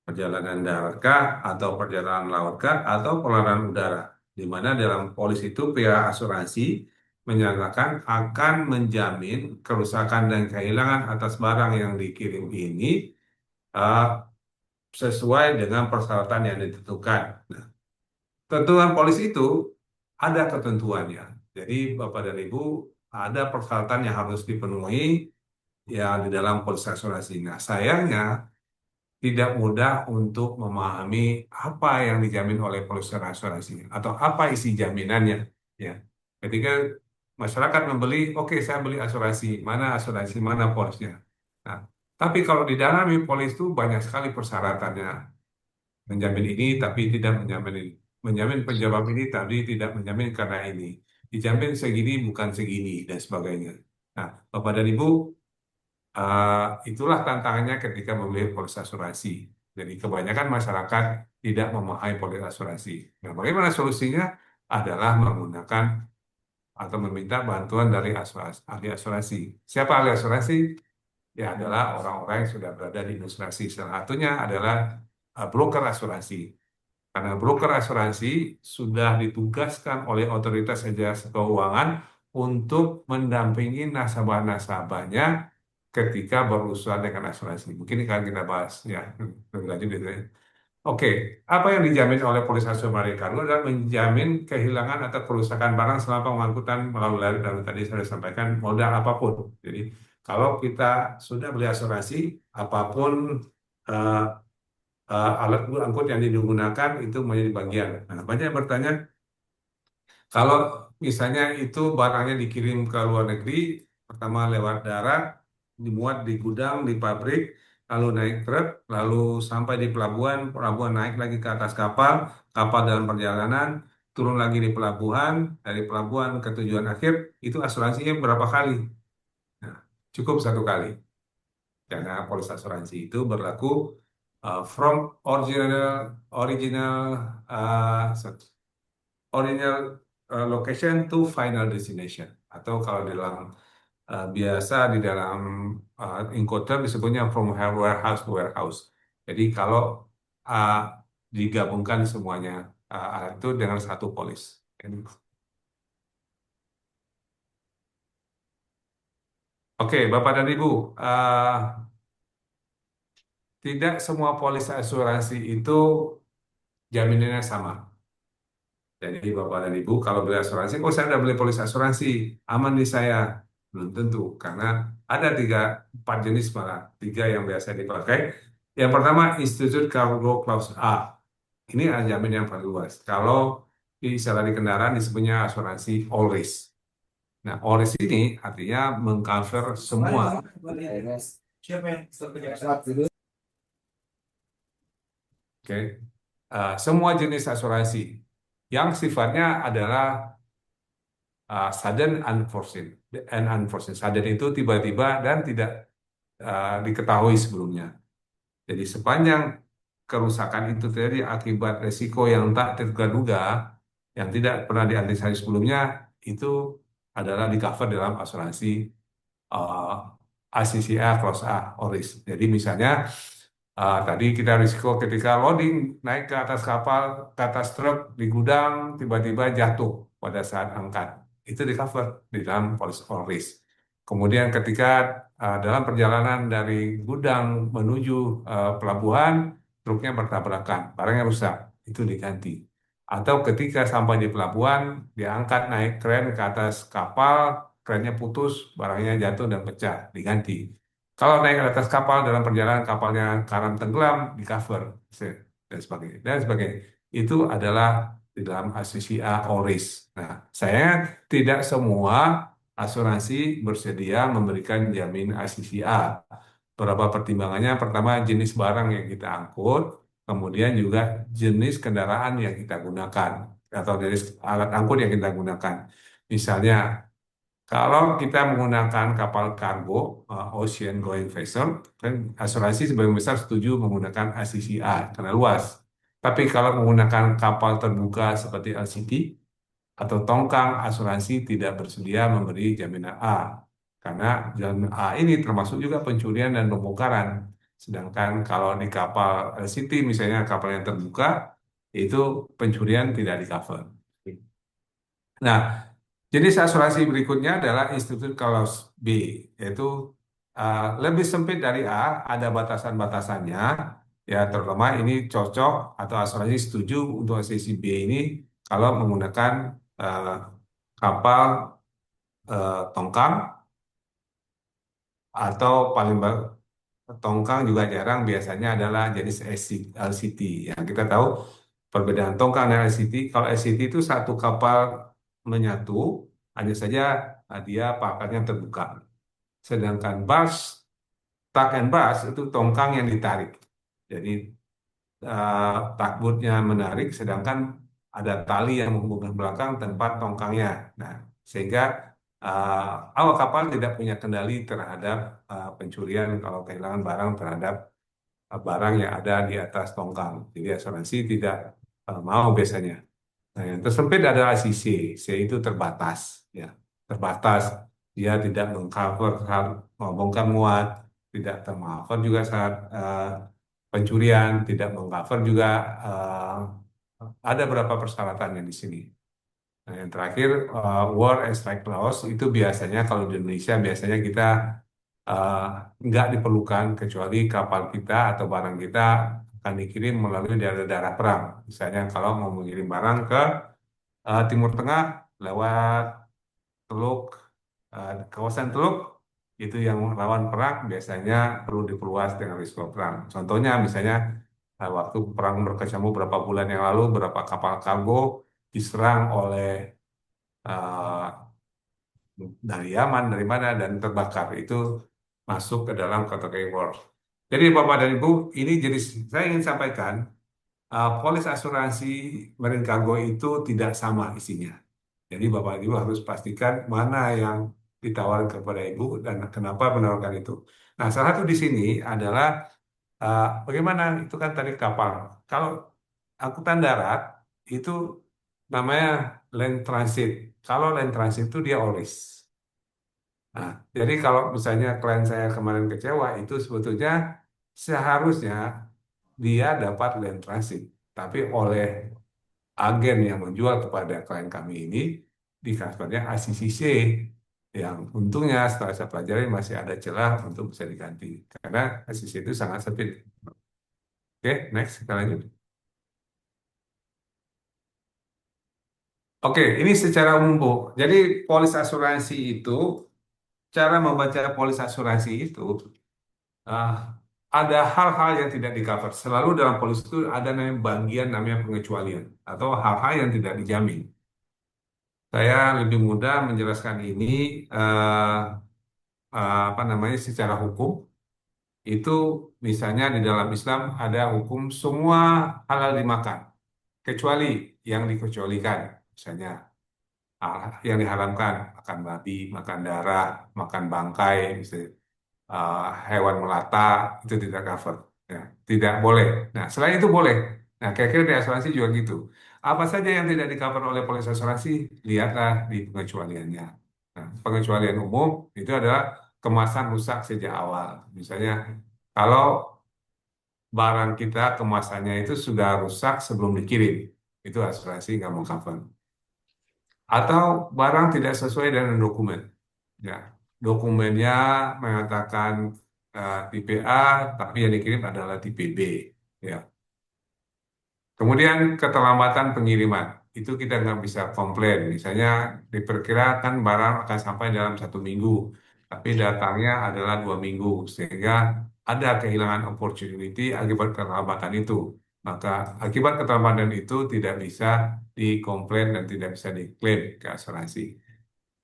Perjalanan daratkah, atau perjalanan lautkah, atau perjalanan udara. Di mana dalam polis itu pihak asuransi menyatakan akan menjamin kerusakan dan kehilangan atas barang yang dikirim ini uh, sesuai dengan persyaratan yang ditentukan. Nah, ketentuan polis itu ada ketentuannya. Jadi Bapak dan Ibu ada persyaratan yang harus dipenuhi yang di dalam polis asuransi. Nah, sayangnya tidak mudah untuk memahami apa yang dijamin oleh polis asuransi atau apa isi jaminannya. Ya, ketika masyarakat membeli, oke saya beli asuransi, mana polisnya. Nah, tapi kalau di dalam polis itu banyak sekali persyaratannya. Menjamin ini tapi tidak menjamin ini. Menjamin penjawab ini tapi tidak menjamin karena ini. Dijamin segini bukan segini dan sebagainya. Nah, Bapak dan Ibu, itulah tantangannya ketika membeli polis asuransi. Jadi kebanyakan masyarakat tidak memahami polis asuransi. Nah, bagaimana solusinya? Adalah menggunakan atau meminta bantuan dari ahli asuransi. Siapa ahli asuransi? Ya adalah orang-orang yang sudah berada di asuransi. Salah satunya adalah broker asuransi. Karena broker asuransi sudah ditugaskan oleh otoritas jasa keuangan untuk mendampingi nasabah-nasabahnya ketika berurusan dengan asuransi. Mungkin akan kita bahas ya lebih lanjut gitu ya. Oke, apa yang dijamin oleh polis asuransi cargo adalah menjamin kehilangan atau kerusakan barang selama pengangkutan melalui laut dan tadi saya sampaikan modal apapun. Jadi kalau kita sudah beli asuransi, apapun eh, alat angkut yang digunakan itu menjadi bagian. Nah, banyak yang bertanya, kalau misalnya itu barangnya dikirim ke luar negeri, pertama lewat darat, dimuat di gudang, di pabrik, lalu naik truk, lalu sampai di pelabuhan, pelabuhan naik lagi ke atas kapal, kapal dalam perjalanan. turun lagi di pelabuhan, dari pelabuhan ke tujuan akhir, itu asuransinya berapa kali? Nah, cukup satu kali. Karena polis asuransi itu berlaku from original uh, original location to final destination. Atau kalau di dalam biasa di dalam Incoterm disebutnya from warehouse to warehouse. Jadi kalau uh, digabungkan semuanya itu dengan satu polis. Oke, Bapak dan Ibu, tidak semua polis asuransi itu jaminannya sama. Jadi Bapak dan Ibu kalau beli asuransi, oh saya udah beli polis asuransi, aman nih saya. Belum tentu, karena ada empat jenis malah, tiga yang biasa dipakai. Yang pertama, Institute Cargo Clause A. Ini jamin yang paling luas. Kalau di istilah di kendaraan disebutnya asuransi all risk. Nah, all risk ini artinya mengcover semua. Oke, semua jenis asuransi yang sifatnya adalah sudden unforeseen and unforeseen. Sudden itu tiba-tiba dan tidak diketahui sebelumnya. Jadi sepanjang kerusakan itu terjadi akibat resiko yang tak terduga-duga, yang tidak pernah diantisipasi sebelumnya, itu adalah di cover dalam asuransi uh, ACCA Clause A, ORIS. Jadi misalnya tadi kita risiko ketika loading naik ke atas kapal, ke atas truk di gudang, tiba-tiba jatuh pada saat angkat. Itu di cover di dalam polis all risk. Kemudian ketika dalam perjalanan dari gudang menuju pelabuhan, truknya bertabrakan, barangnya rusak, itu diganti. Atau ketika sampai di pelabuhan, diangkat naik kren ke atas kapal, krennya putus, barangnya jatuh dan pecah, diganti. Kalau naik ke atas kapal dalam perjalanan kapalnya karam tenggelam, di cover dan sebagainya. Dan sebagainya. Itu adalah di dalam ACCA ORIS. Nah, saya tidak semua asuransi bersedia memberikan jamin ACCA. Beberapa pertimbangannya, pertama jenis barang yang kita angkut, kemudian juga jenis kendaraan yang kita gunakan atau jenis alat angkut yang kita gunakan. Misalnya kalau kita menggunakan kapal kargo, ocean going vessel, kan asuransi sebagian besar setuju menggunakan ACCA karena luas. Tapi kalau menggunakan kapal terbuka seperti LCT atau tongkang, asuransi tidak bersedia memberi jaminan A. Karena jaminan A ini termasuk juga pencurian dan pembongkaran. Sedangkan kalau di kapal LCT, misalnya kapal yang terbuka, itu pencurian tidak di cover. Nah, jenis asuransi berikutnya adalah Institut Clause B, yaitu lebih sempit dari A, ada batasan-batasannya, ya terutama ini cocok atau asuransi setuju untuk asuransi B ini kalau menggunakan uh, kapal tongkang atau paling tongkang juga jarang, biasanya adalah jenis LCT. Yang kita tahu perbedaan tongkang dan LCT, kalau LCT itu satu kapal menyatu, hanya saja dia pakarnya terbuka. Sedangkan bars, tuck and bars itu tongkang yang ditarik. Jadi takbutnya menarik, sedangkan ada tali yang menghubungkan belakang tempat tongkangnya. Nah, sehingga awak kapal tidak punya kendali terhadap pencurian kalau kehilangan barang terhadap barang yang ada di atas tongkang. Jadi asuransi tidak mau biasanya. Nah, yang tersempit adalah si C. C itu terbatas, ya, terbatas. Dia tidak mengcover saat bongkar muat, tidak tercover juga saat pencurian, tidak mengcover juga ada beberapa persyaratannya di sini. Nah, yang terakhir war and strike clause itu biasanya kalau di Indonesia biasanya kita uh, nggak diperlukan kecuali kapal kita atau barang kita akan dikirim melalui daerah-daerah perang. Misalnya kalau mau mengirim barang ke Timur Tengah lewat Teluk, kawasan Teluk itu yang rawan perang biasanya perlu diperluas dengan risiko perang. Contohnya misalnya waktu perang berkecamuk beberapa bulan yang lalu, beberapa kapal kargo diserang oleh uh, dari Yaman, dari mana dan terbakar itu masuk ke dalam kategori war. Jadi Bapak dan Ibu, ini jadi saya ingin sampaikan polis asuransi Marine Cargo itu tidak sama isinya. Jadi Bapak Ibu harus pastikan mana yang ditawarkan kepada Ibu dan kenapa menawarkan itu. Nah, salah satu di sini adalah bagaimana itu kan tadi kapal. Kalau angkutan darat itu namanya land transit. Kalau land transit itu dia always. Nah, jadi kalau misalnya klien saya kemarin kecewa, itu sebetulnya seharusnya dia dapat land transit. Tapi oleh agen yang menjual kepada klien kami ini, di transfernya ACCC. Yang untungnya setelah saya pelajari masih ada celah untuk bisa diganti. Karena ACCC itu sangat sempit. Oke, next, kita lanjut. Oke, ini secara umum, Bu. Jadi polis asuransi itu, cara membaca polis asuransi itu, ah, ada hal-hal yang tidak di-cover. Selalu dalam polis itu ada namanya bagian namanya pengecualian atau hal-hal yang tidak dijamin. Saya lebih mudah menjelaskan ini eh, apa namanya secara hukum. Itu misalnya di dalam Islam ada hukum semua halal dimakan kecuali yang dikecualikan. Misalnya yang diharamkan makan babi, makan darah, makan bangkai, misalnya uh, hewan melata itu tidak cover, ya, tidak boleh. Nah, selain itu boleh. Nah, kira-kira di asuransi juga gitu. Apa saja yang tidak di cover oleh polis asuransi, lihatlah di pengecualiannya. Nah, pengecualian umum itu adalah kemasan rusak sejak awal. Misalnya, kalau barang kita kemasannya itu sudah rusak sebelum dikirim, itu asuransi nggak mau cover. Atau barang tidak sesuai dengan dokumen. Ya, dokumennya mengatakan tipe A, tapi yang dikirim adalah tipe B. Ya. Kemudian keterlambatan pengiriman, itu kita nggak bisa komplain. Misalnya diperkirakan barang akan sampai dalam 1 minggu, tapi datangnya adalah 2 minggu, sehingga ada kehilangan opportunity akibat keterlambatan itu. Maka akibat keterlambatan itu tidak bisa dikomplain dan tidak bisa diklaim ke asuransi.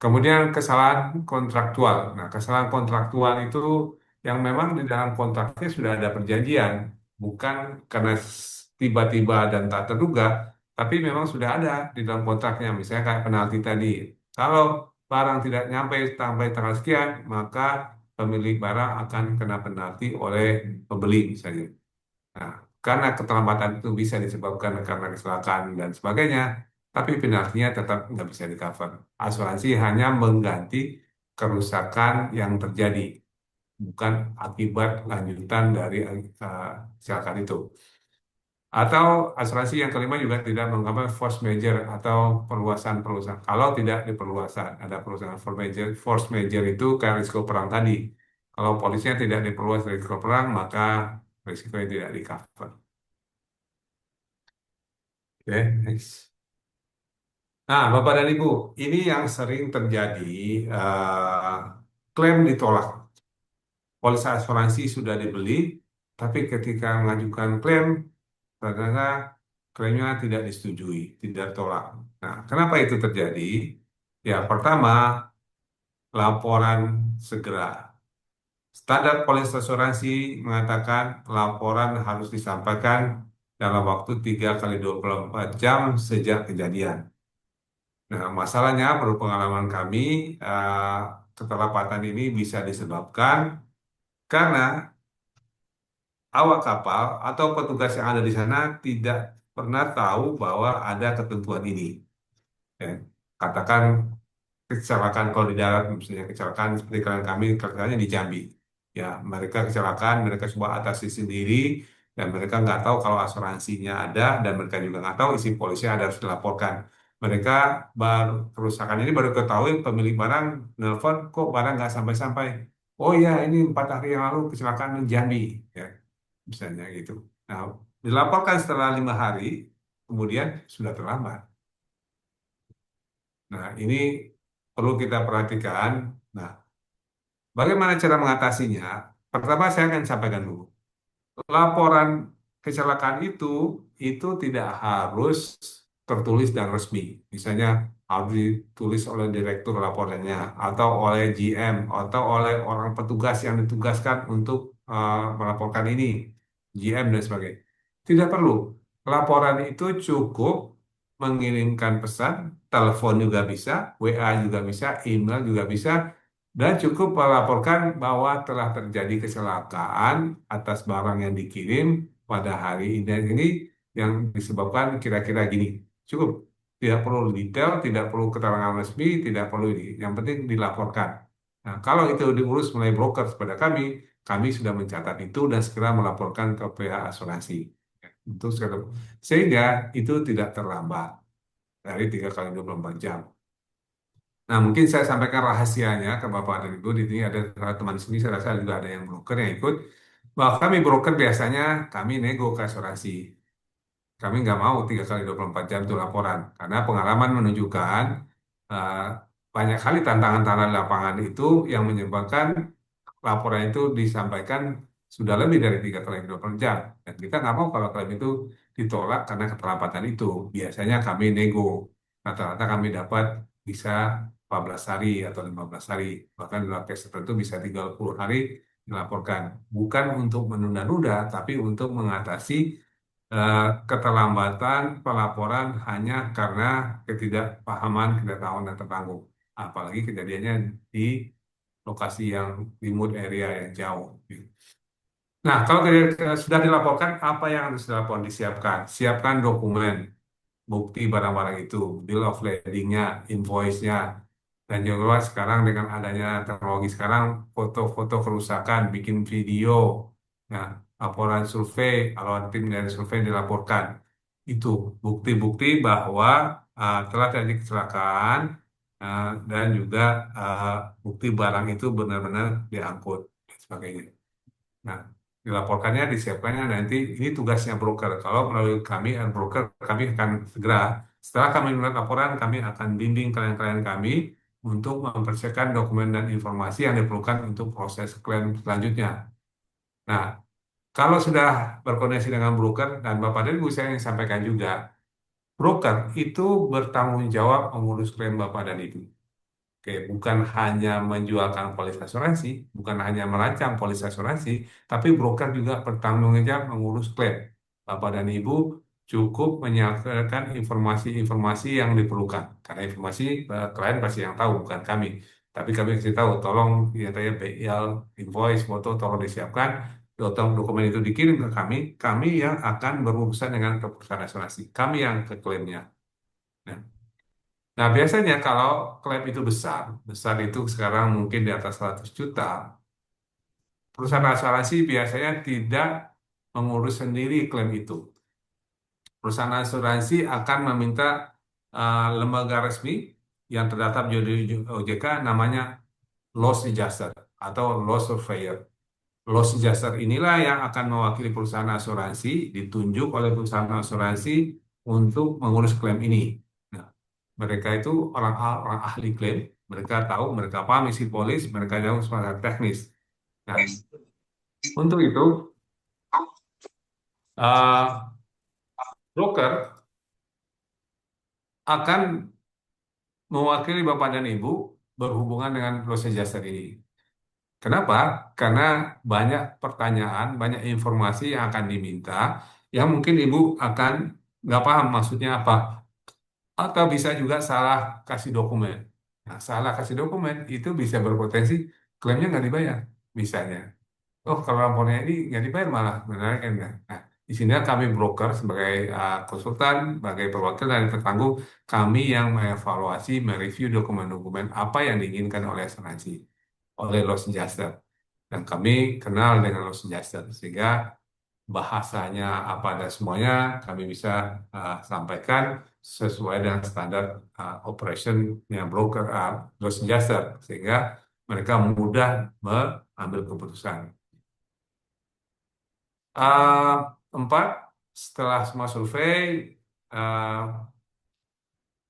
Kemudian kesalahan kontraktual. Nah, kesalahan kontraktual itu yang memang di dalam kontraknya sudah ada perjanjian, bukan karena tiba-tiba dan tak terduga, tapi memang sudah ada di dalam kontraknya. Misalnya kayak penalti tadi. Kalau barang tidak nyampe sampai tanggal sekian, maka pemilik barang akan kena penalti oleh pembeli misalnya. Nah, karena keterlambatan itu bisa disebabkan karena kecelakaan dan sebagainya, tapi penaltinya tetap nggak bisa di-cover. Asuransi hanya mengganti kerusakan yang terjadi, bukan akibat lanjutan dari kecelakaan itu. Atau asuransi yang kelima juga tidak mengcover force major atau perluasan-perluasan. Kalau tidak diperluasan, ada perluasan force major itu kayak risiko perang tadi. Kalau polisnya tidak diperluas risiko perang, maka risikonya tidak di-cover. Oke, next. Nah, Bapak dan Ibu, ini yang sering terjadi, eh, klaim ditolak. Polis asuransi sudah dibeli, tapi ketika mengajukan klaim, ternyata klaimnya tidak disetujui, tidak tolak. Nah, kenapa itu terjadi? Ya, pertama, laporan segera. Standar polis asuransi mengatakan laporan harus disampaikan dalam waktu 3 kali 24 jam sejak kejadian. Nah, masalahnya menurut pengalaman kami, keterlambatan ini bisa disebabkan karena awak kapal atau petugas yang ada di sana tidak pernah tahu bahwa ada ketentuan ini. Ya, katakan kecelakaan kalau di darat, misalnya kecelakaan seperti klien kami, kecelakaannya di Jambi. Ya, mereka kecelakaan, mereka coba atasi sendiri, dan mereka nggak tahu kalau asuransinya ada, dan mereka juga nggak tahu isi polisnya ada harus dilaporkan. Mereka baru kerusakan ini baru ketahui pemilik barang nelfon kok barang nggak sampai-sampai. Oh ya, ini 4 hari yang lalu kecelakaan di Jambi, ya, misalnya gitu. Nah, dilaporkan setelah 5 hari, kemudian sudah terlambat. Nah, ini perlu kita perhatikan. Nah, bagaimana cara mengatasinya? Pertama, saya akan sampaikan dulu. Laporan kecelakaan itu tidak harus tertulis dan resmi. Misalnya harus ditulis oleh direktur laporannya, atau oleh GM, atau oleh orang petugas yang ditugaskan untuk melaporkan ini, GM dan sebagainya. Tidak perlu. Laporan itu cukup mengirimkan pesan, telepon juga bisa, WA juga bisa, email juga bisa, dan cukup melaporkan bahwa telah terjadi kecelakaan atas barang yang dikirim pada hari ini dan ini yang disebabkan kira-kira gini. Cukup. Tidak perlu detail, tidak perlu keterangan resmi, tidak perlu ini. Yang penting dilaporkan. Nah, kalau itu diurus melalui broker kepada kami sudah mencatat itu dan segera melaporkan ke pihak asuransi. Untuk sehingga itu tidak terlambat dari 3 kali 24 jam. Nah, mungkin saya sampaikan rahasianya ke Bapak dan Ibu. Di sini ada teman sini, saya rasa juga ada yang broker yang ikut. Bahwa kami broker biasanya kami nego ke asuransi. Kami nggak mau 3 kali 24 jam itu laporan. Karena pengalaman menunjukkan eh, banyak kali tantangan-tantangan di lapangan itu yang menyebabkan laporan itu disampaikan sudah lebih dari 3 kali 24 jam. Dan kita nggak mau kalau klaim itu ditolak karena keterlambatan itu. Biasanya kami nego. Rata-rata kami dapat bisa 14 hari atau 15 hari. Bahkan dalam case tertentu bisa 30 hari dilaporkan. Bukan untuk menunda-nunda, tapi untuk mengatasi eh, keterlambatan pelaporan hanya karena ketidakpahaman, ketidaktahuan yang tertanggung. Apalagi kejadiannya di lokasi yang remote area yang jauh. Nah, kalau sudah dilaporkan, apa yang harus dilaporkan? Disiapkan. Siapkan dokumen, bukti barang-barang itu, bill of lading-nya, invoice-nya, dan juga sekarang dengan adanya teknologi sekarang, foto-foto kerusakan, bikin video, nah, laporan survei, kalau tim dari survei dilaporkan. Itu bukti-bukti bahwa telah terjadi kecelakaan dan juga uh, bukti barang itu benar-benar diangkut dan sebagainya. Nah, dilaporkannya, disiapkannya nanti ini tugasnya broker. Kalau melalui kami, broker, kami akan segera setelah kami melihat laporan, kami akan bimbing klien-klien kami untuk mempersiapkan dokumen dan informasi yang diperlukan untuk proses klaim selanjutnya. Nah, kalau sudah berkoordinasi dengan broker dan Bapak dan Ibu saya ingin sampaikan juga, broker itu bertanggung jawab mengurus klaim Bapak dan Ibu. Oke, bukan hanya menjualkan polis asuransi, bukan hanya merancang polis asuransi, tapi broker juga bertanggung jawab mengurus klaim. Bapak dan Ibu cukup menyampaikan informasi-informasi yang diperlukan. Karena informasi klien pasti yang tahu, bukan kami. Tapi kami kasih tahu, tolong ya tanya BIL, invoice, foto, tolong disiapkan, tolong dokumen itu dikirim ke kami yang akan berurusan dengan perusahaan asuransi, kami yang ke klaimnya. Nah, Nah, biasanya kalau klaim itu besar, besar itu sekarang mungkin di atas 100 juta, perusahaan asuransi biasanya tidak mengurus sendiri klaim itu. Perusahaan asuransi akan meminta lembaga resmi yang terdaftar di OJK namanya loss adjuster atau loss surveyor. Loss adjuster inilah yang akan mewakili perusahaan asuransi, ditunjuk oleh perusahaan asuransi untuk mengurus klaim ini. Nah, mereka itu orang ahli klaim, mereka tahu, mereka paham isi polis, mereka tahu secara teknis. Nah, untuk itu, uh, broker akan mewakili Bapak dan Ibu berhubungan dengan loss adjuster ini. Kenapa? Karena banyak pertanyaan, banyak informasi yang akan diminta, yang mungkin Ibu akan nggak paham maksudnya apa. Atau bisa juga salah kasih dokumen. Nah, salah kasih dokumen itu bisa berpotensi klaimnya nggak dibayar, misalnya. Oh, kalau laporannya ini nggak dibayar malah, benar kan? Nah, di sini kami broker sebagai konsultan, sebagai perwakilan dan tertanggung, kami yang mengevaluasi, mereview dokumen-dokumen apa yang diinginkan oleh asuransi, oleh loss adjuster. Dan kami kenal dengan loss adjuster, sehingga bahasanya apa dan semuanya kami bisa sampaikan sesuai dengan standar operationnya broker loss adjuster, sehingga mereka mudah mengambil keputusan. Empat, setelah semua survei,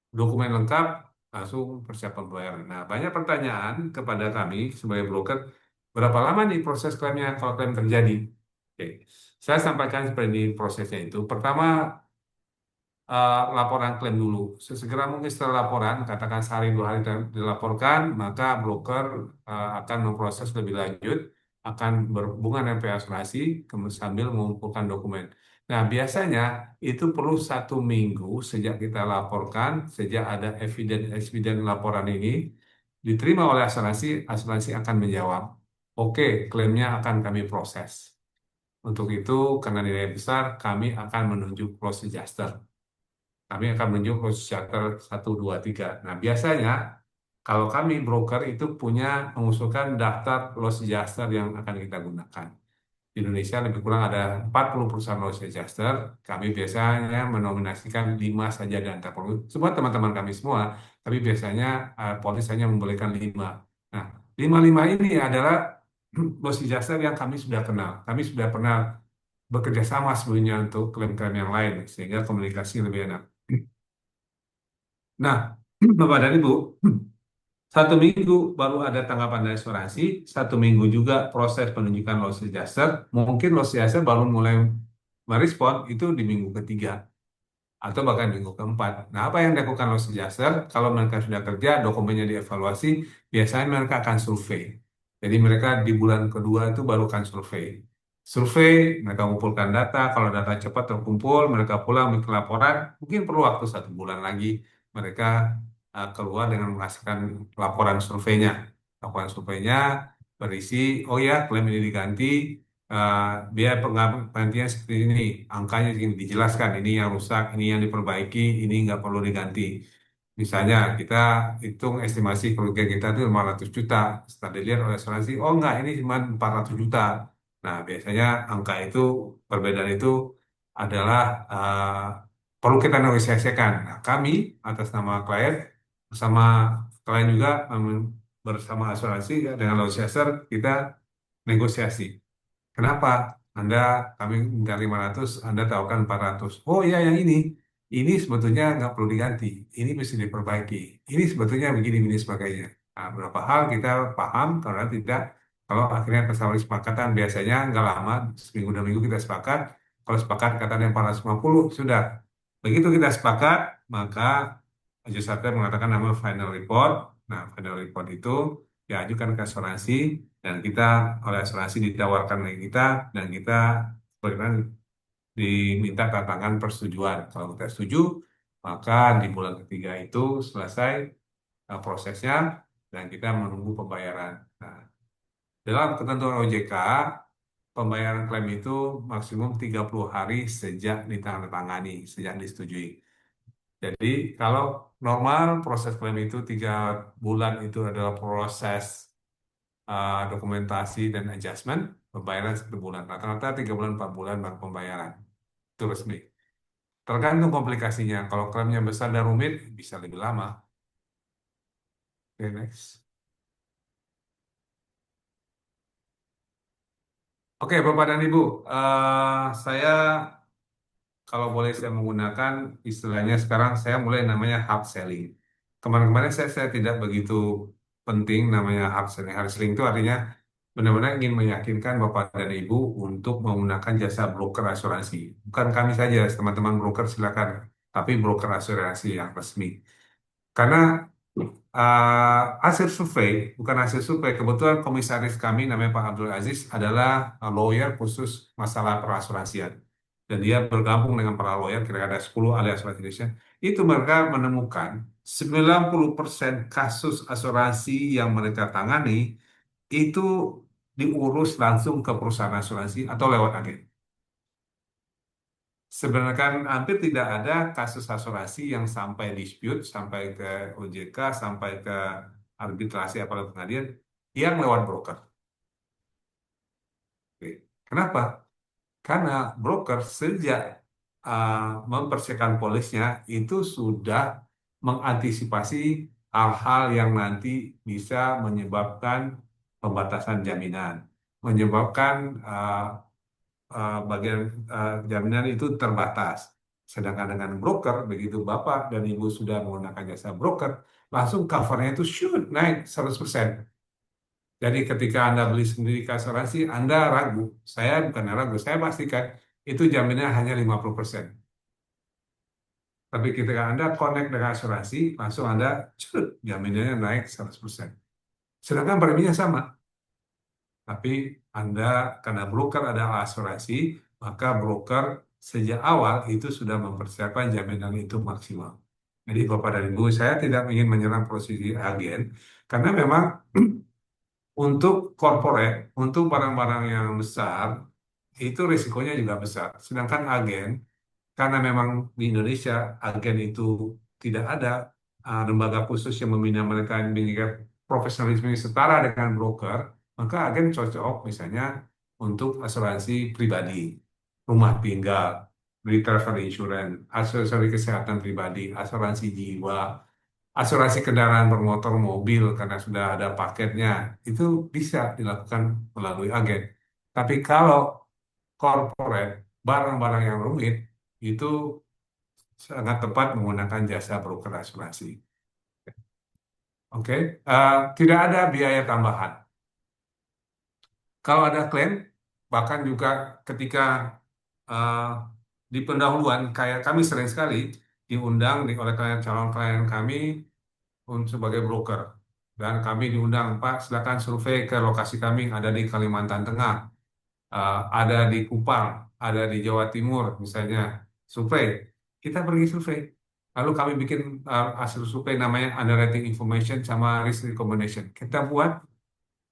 dokumen lengkap, langsung persiapan pembayaran. Nah, banyak pertanyaan kepada kami sebagai broker, berapa lama nih proses klaimnya kalau klaim terjadi? Oke, saya sampaikan seperti ini prosesnya itu. Pertama, laporan klaim dulu. Sesegera mungkin setelah laporan, katakan sehari 2 hari dilaporkan, maka broker akan memproses lebih lanjut, akan berhubungan dengan pihak asuransi, sambil mengumpulkan dokumen. Nah, biasanya itu perlu 1 minggu sejak kita laporkan, sejak ada eviden laporan ini diterima oleh asuransi, asuransi akan menjawab, oke, klaimnya akan kami proses. Untuk itu, karena nilai besar, kami akan menunjuk loss adjuster. Kami akan menunjuk loss adjuster 1, 2, 3. Nah, biasanya kalau kami broker itu punya mengusulkan daftar loss adjuster yang akan kita gunakan. Di Indonesia lebih kurang ada 40 perusahaan loss adjuster. Kami biasanya menominasikan 5 saja di antara semua teman-teman kami semua, tapi biasanya polis hanya membolehkan 5. Nah, 5-5 ini adalah loss adjuster yang kami sudah kenal. Kami sudah pernah bekerja sama sebelumnya untuk klaim-klaim yang lain, sehingga komunikasi lebih enak. Nah, Bapak dan Ibu, 1 minggu baru ada tanggapan dari asuransi, 1 minggu juga proses penunjukan loss adjuster. Mungkin loss adjuster baru mulai merespon itu di minggu ketiga atau bahkan minggu keempat. Nah, apa yang dilakukan loss adjuster? Kalau mereka sudah kerja, dokumennya dievaluasi, biasanya mereka akan survei. Jadi mereka di bulan kedua itu baru akan survei. Survei, mereka mengumpulkan data. Kalau data cepat terkumpul, mereka pulang bikin laporan. Mungkin perlu waktu 1 bulan lagi. Mereka keluar dengan menghasilkan laporan surveinya. Laporan surveinya berisi, oh ya, klaim ini diganti, eh, biaya penggantian seperti ini, angkanya segini, dijelaskan, ini yang rusak, ini yang diperbaiki, ini nggak perlu diganti. Misalnya kita hitung estimasi kerugian kita itu 500 juta, setelah dilihat oleh asuransi, oh enggak, ini cuma 400 juta. Nah, biasanya angka itu, perbedaan itu adalah perlu kita negosiasikan. Nah, kami atas nama klien, bersama klien juga bersama asuransi ya, dengan loss adjuster, kita negosiasi. Kenapa? Anda, kami minta 500, Anda tawarkan 400. Oh iya, yang ini sebetulnya nggak perlu diganti. Ini mesti diperbaiki. Ini sebetulnya begini-begini sebagainya. Nah, beberapa hal kita paham, karena tidak, kalau akhirnya kesalahan kesepakatan biasanya nggak lama, seminggu 2 minggu kita sepakat. Kalau sepakat katanya 450, sudah. Begitu kita sepakat, maka Jusatnya mengatakan nama final report. Nah, final report itu diajukan ke asuransi, dan kita oleh asuransi ditawarkan oleh kita, dan kita berikan diminta tantangan persetujuan. Kalau kita setuju, maka di bulan ketiga itu selesai prosesnya, dan kita menunggu pembayaran. Nah, dalam ketentuan OJK, pembayaran klaim itu maksimum 30 hari sejak ditandatangani, sejak disetujui. Jadi kalau normal proses klaim itu 3 bulan itu adalah proses dokumentasi dan adjustment, pembayaran 1 bulan. Rata-rata 3 bulan, 4 bulan baru pembayaran. Itu resmi. Tergantung komplikasinya. Kalau klaimnya besar dan rumit, bisa lebih lama. Oke, next. Oke, Bapak dan Ibu, saya kalau boleh saya menggunakan istilahnya sekarang saya mulai namanya hard selling. Kemarin-kemarin saya tidak begitu penting namanya hard selling. Hard selling itu artinya benar-benar ingin meyakinkan Bapak dan Ibu untuk menggunakan jasa broker asuransi. Bukan kami saja, teman-teman broker silakan, tapi broker asuransi yang resmi. Karena hasil survei, bukan hasil survei, kebetulan komisaris kami namanya Pak Abdul Aziz adalah lawyer khusus masalah perasuransian. Dan dia bergabung dengan para lawyer, kira-kira ada 10 ahli asuransi Indonesia. Itu mereka menemukan 90% kasus asuransi yang mereka tangani itu diurus langsung ke perusahaan asuransi atau lewat agen. Sebenarnya kan hampir tidak ada kasus asuransi yang sampai dispute, sampai ke OJK, sampai ke arbitrasi apalagi pengadilan yang lewat broker. Oke. Kenapa? Karena broker sejak mempersiapkan polisnya itu sudah mengantisipasi hal-hal yang nanti bisa menyebabkan pembatasan jaminan, menyebabkan bagian jaminan itu terbatas. Sedangkan dengan broker, begitu Bapak dan Ibu sudah menggunakan jasa broker, langsung covernya itu shoot naik 100%. Jadi ketika Anda beli sendiri ke asuransi, Anda ragu. Saya bukan ragu, saya pastikan itu jaminnya hanya 50%. Tapi ketika Anda connect dengan asuransi, langsung Anda shoot, jaminannya naik 100%. Sedangkan preminya sama. Tapi Anda, karena broker adalah asuransi, maka broker sejak awal itu sudah mempersiapkan jaminan itu maksimal. Jadi Bapak dan Ibu, saya tidak ingin menyerang posisi agen karena memang untuk corporate, untuk barang-barang yang besar itu risikonya juga besar. Sedangkan agen, karena memang di Indonesia agen itu tidak ada lembaga khusus yang membina mereka yang memiliki profesionalisme yang setara dengan broker, maka agen cocok misalnya untuk asuransi pribadi, rumah tinggal, beli travel insurance, asuransi kesehatan pribadi, asuransi jiwa, asuransi kendaraan bermotor mobil karena sudah ada paketnya, itu bisa dilakukan melalui agen. Tapi kalau corporate, barang-barang yang rumit, itu sangat tepat menggunakan jasa broker asuransi. Oke, tidak ada biaya tambahan. Kalau ada klaim, bahkan juga ketika eh, di pendahuluan, kayak kami sering sekali diundang oleh calon klien kami sebagai broker. Dan kami diundang, Pak, silakan survei ke lokasi kami yang ada di Kalimantan Tengah, ada di Kupang, ada di Jawa Timur, misalnya survei. Kita pergi survei. Lalu kami bikin hasil survei namanya underwriting information sama risk recommendation. Kita buat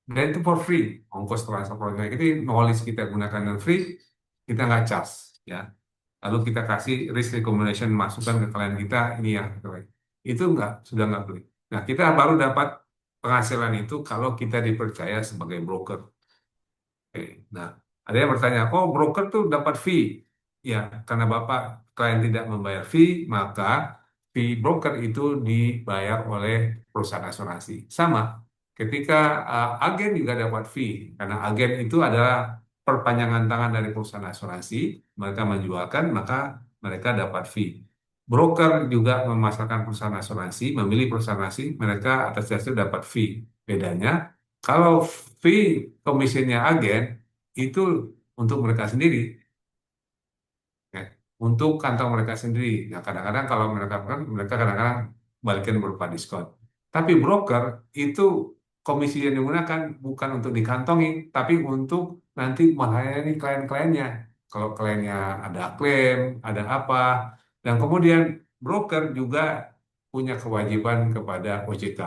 dan itu for free. Ongkos transportnya itu knowledge kita gunakan dan free, kita nggak charge, ya. Lalu kita kasih risk recommendation masukan ke klien kita ini yang terbaik. Itu nggak sudah nggak beli. Nah kita baru dapat penghasilan itu kalau kita dipercaya sebagai broker. Oke. Nah, ada yang bertanya, oh broker tuh dapat fee. Ya, karena Bapak klien tidak membayar fee, maka fee broker itu dibayar oleh perusahaan asuransi. Sama, ketika agen juga dapat fee, karena agen itu adalah perpanjangan tangan dari perusahaan asuransi, mereka menjualkan, maka mereka dapat fee. Broker juga memasarkan perusahaan asuransi, memilih perusahaan asuransi, mereka atas dasar itu dapat fee. Bedanya, kalau fee komisinya agen itu untuk mereka sendiri, ya, untuk kantong mereka sendiri. Nah, kadang-kadang kalau mereka kadang-kadang balikin berupa diskon. Tapi broker itu komisi yang digunakan bukan untuk dikantongi, tapi untuk nanti melayani klien-kliennya. Kalau kliennya ada klaim, ada apa, dan kemudian broker juga punya kewajiban kepada OJK.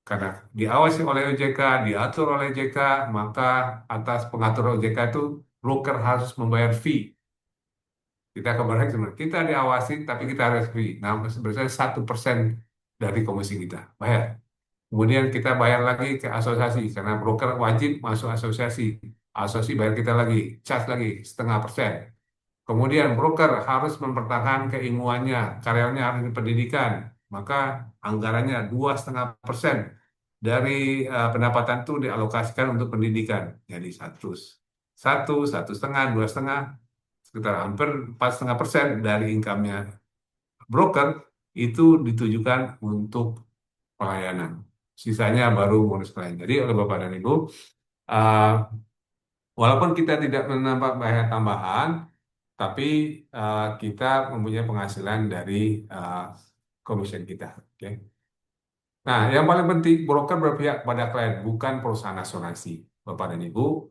Karena diawasi oleh OJK, diatur oleh OJK, maka atas pengaturan OJK itu broker harus membayar fee. Kita kembali sebenarnya kita diawasi, tapi kita harus fee. Nah, sebesar 1% dari komisi kita bayar. Kemudian kita bayar lagi ke asosiasi karena broker wajib masuk asosiasi. Asosiasi bayar kita lagi, charge lagi 0,5%. Kemudian broker harus mempertahankan keilmuannya, karyawannya harus pendidikan, maka anggarannya 2,5% dari pendapatan itu dialokasikan untuk pendidikan. Jadi satu setengah, 2,5, sekitar hampir 4,5% dari income-nya broker itu ditujukan untuk pelayanan. Sisanya baru bonus klien. Jadi oleh Bapak dan Ibu, uh, walaupun kita tidak menambah biaya tambahan, tapi kita mempunyai penghasilan dari uh, komisen kita. Oke. Nah, yang paling penting, broker berpihak pada klien, bukan perusahaan asuransi. Bapak dan Ibu,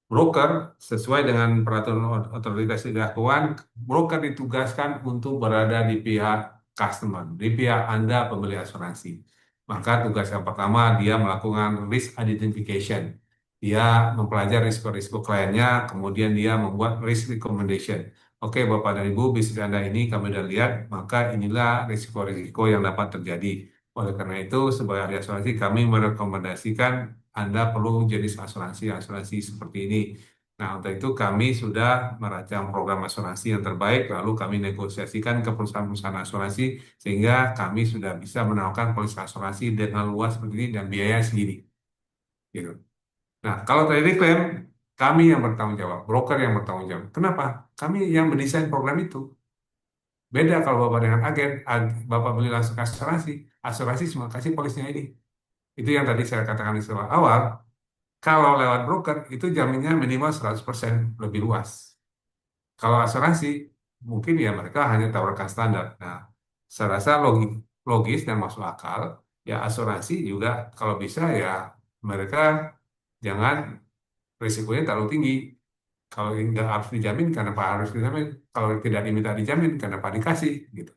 broker sesuai dengan peraturan otoritas jasa keuangan, broker ditugaskan untuk berada di pihak customer, di pihak Anda pembeli asuransi. Maka tugas yang pertama dia melakukan risk identification. Dia mempelajari risiko-risiko kliennya, kemudian dia membuat risk recommendation. Oke, Bapak dan Ibu, bisnis Anda ini kami sudah lihat, maka inilah risiko-risiko yang dapat terjadi. Oleh karena itu, sebagai ahli asuransi, kami merekomendasikan Anda perlu jenis asuransi seperti ini. Nah, untuk itu kami sudah merancang program asuransi yang terbaik, lalu kami negosiasikan ke perusahaan-perusahaan asuransi, sehingga kami sudah bisa menawarkan polis asuransi dengan luas seperti ini dan biaya sendiri. Gitu. Nah, kalau terjadi klaim, kami yang bertanggung jawab, broker yang bertanggung jawab. Kenapa? Kami yang mendesain program itu. Beda kalau Bapak dengan agen, Bapak beli langsung ke asuransi, asuransi cuma kasih polisnya ini. Itu yang tadi saya katakan di awal, kalau lewat broker, itu jaminnya minimal 100% lebih luas. Kalau asuransi, mungkin ya mereka hanya tawarkan standar. Nah, saya rasa logis dan masuk akal, ya asuransi juga kalau bisa ya mereka jangan risikonya terlalu tinggi. Kalau nggak harus dijamin, kenapa harus dijamin? Kalau tidak diminta dijamin, kenapa dikasih? Gitu.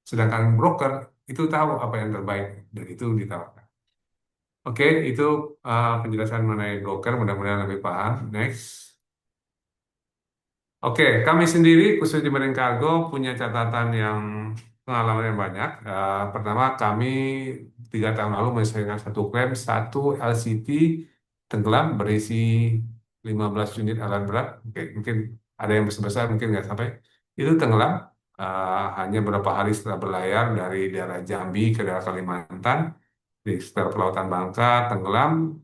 Sedangkan broker itu tahu apa yang terbaik dan itu ditawarkan. Oke, itu penjelasan mengenai broker. Mudah-mudahan lebih paham. Next. Oke, kami sendiri khusus di Marine Cargo punya catatan yang pengalaman yang banyak. Pertama, kami 3 tahun lalu menyelesaikan satu klaim, satu LCT tenggelam berisi 15 unit alat berat. Oke, mungkin ada yang besar-besar, mungkin nggak sampai. Itu tenggelam hanya beberapa hari setelah berlayar dari daerah Jambi ke daerah Kalimantan di sekitar Pelautan Bangka, tenggelam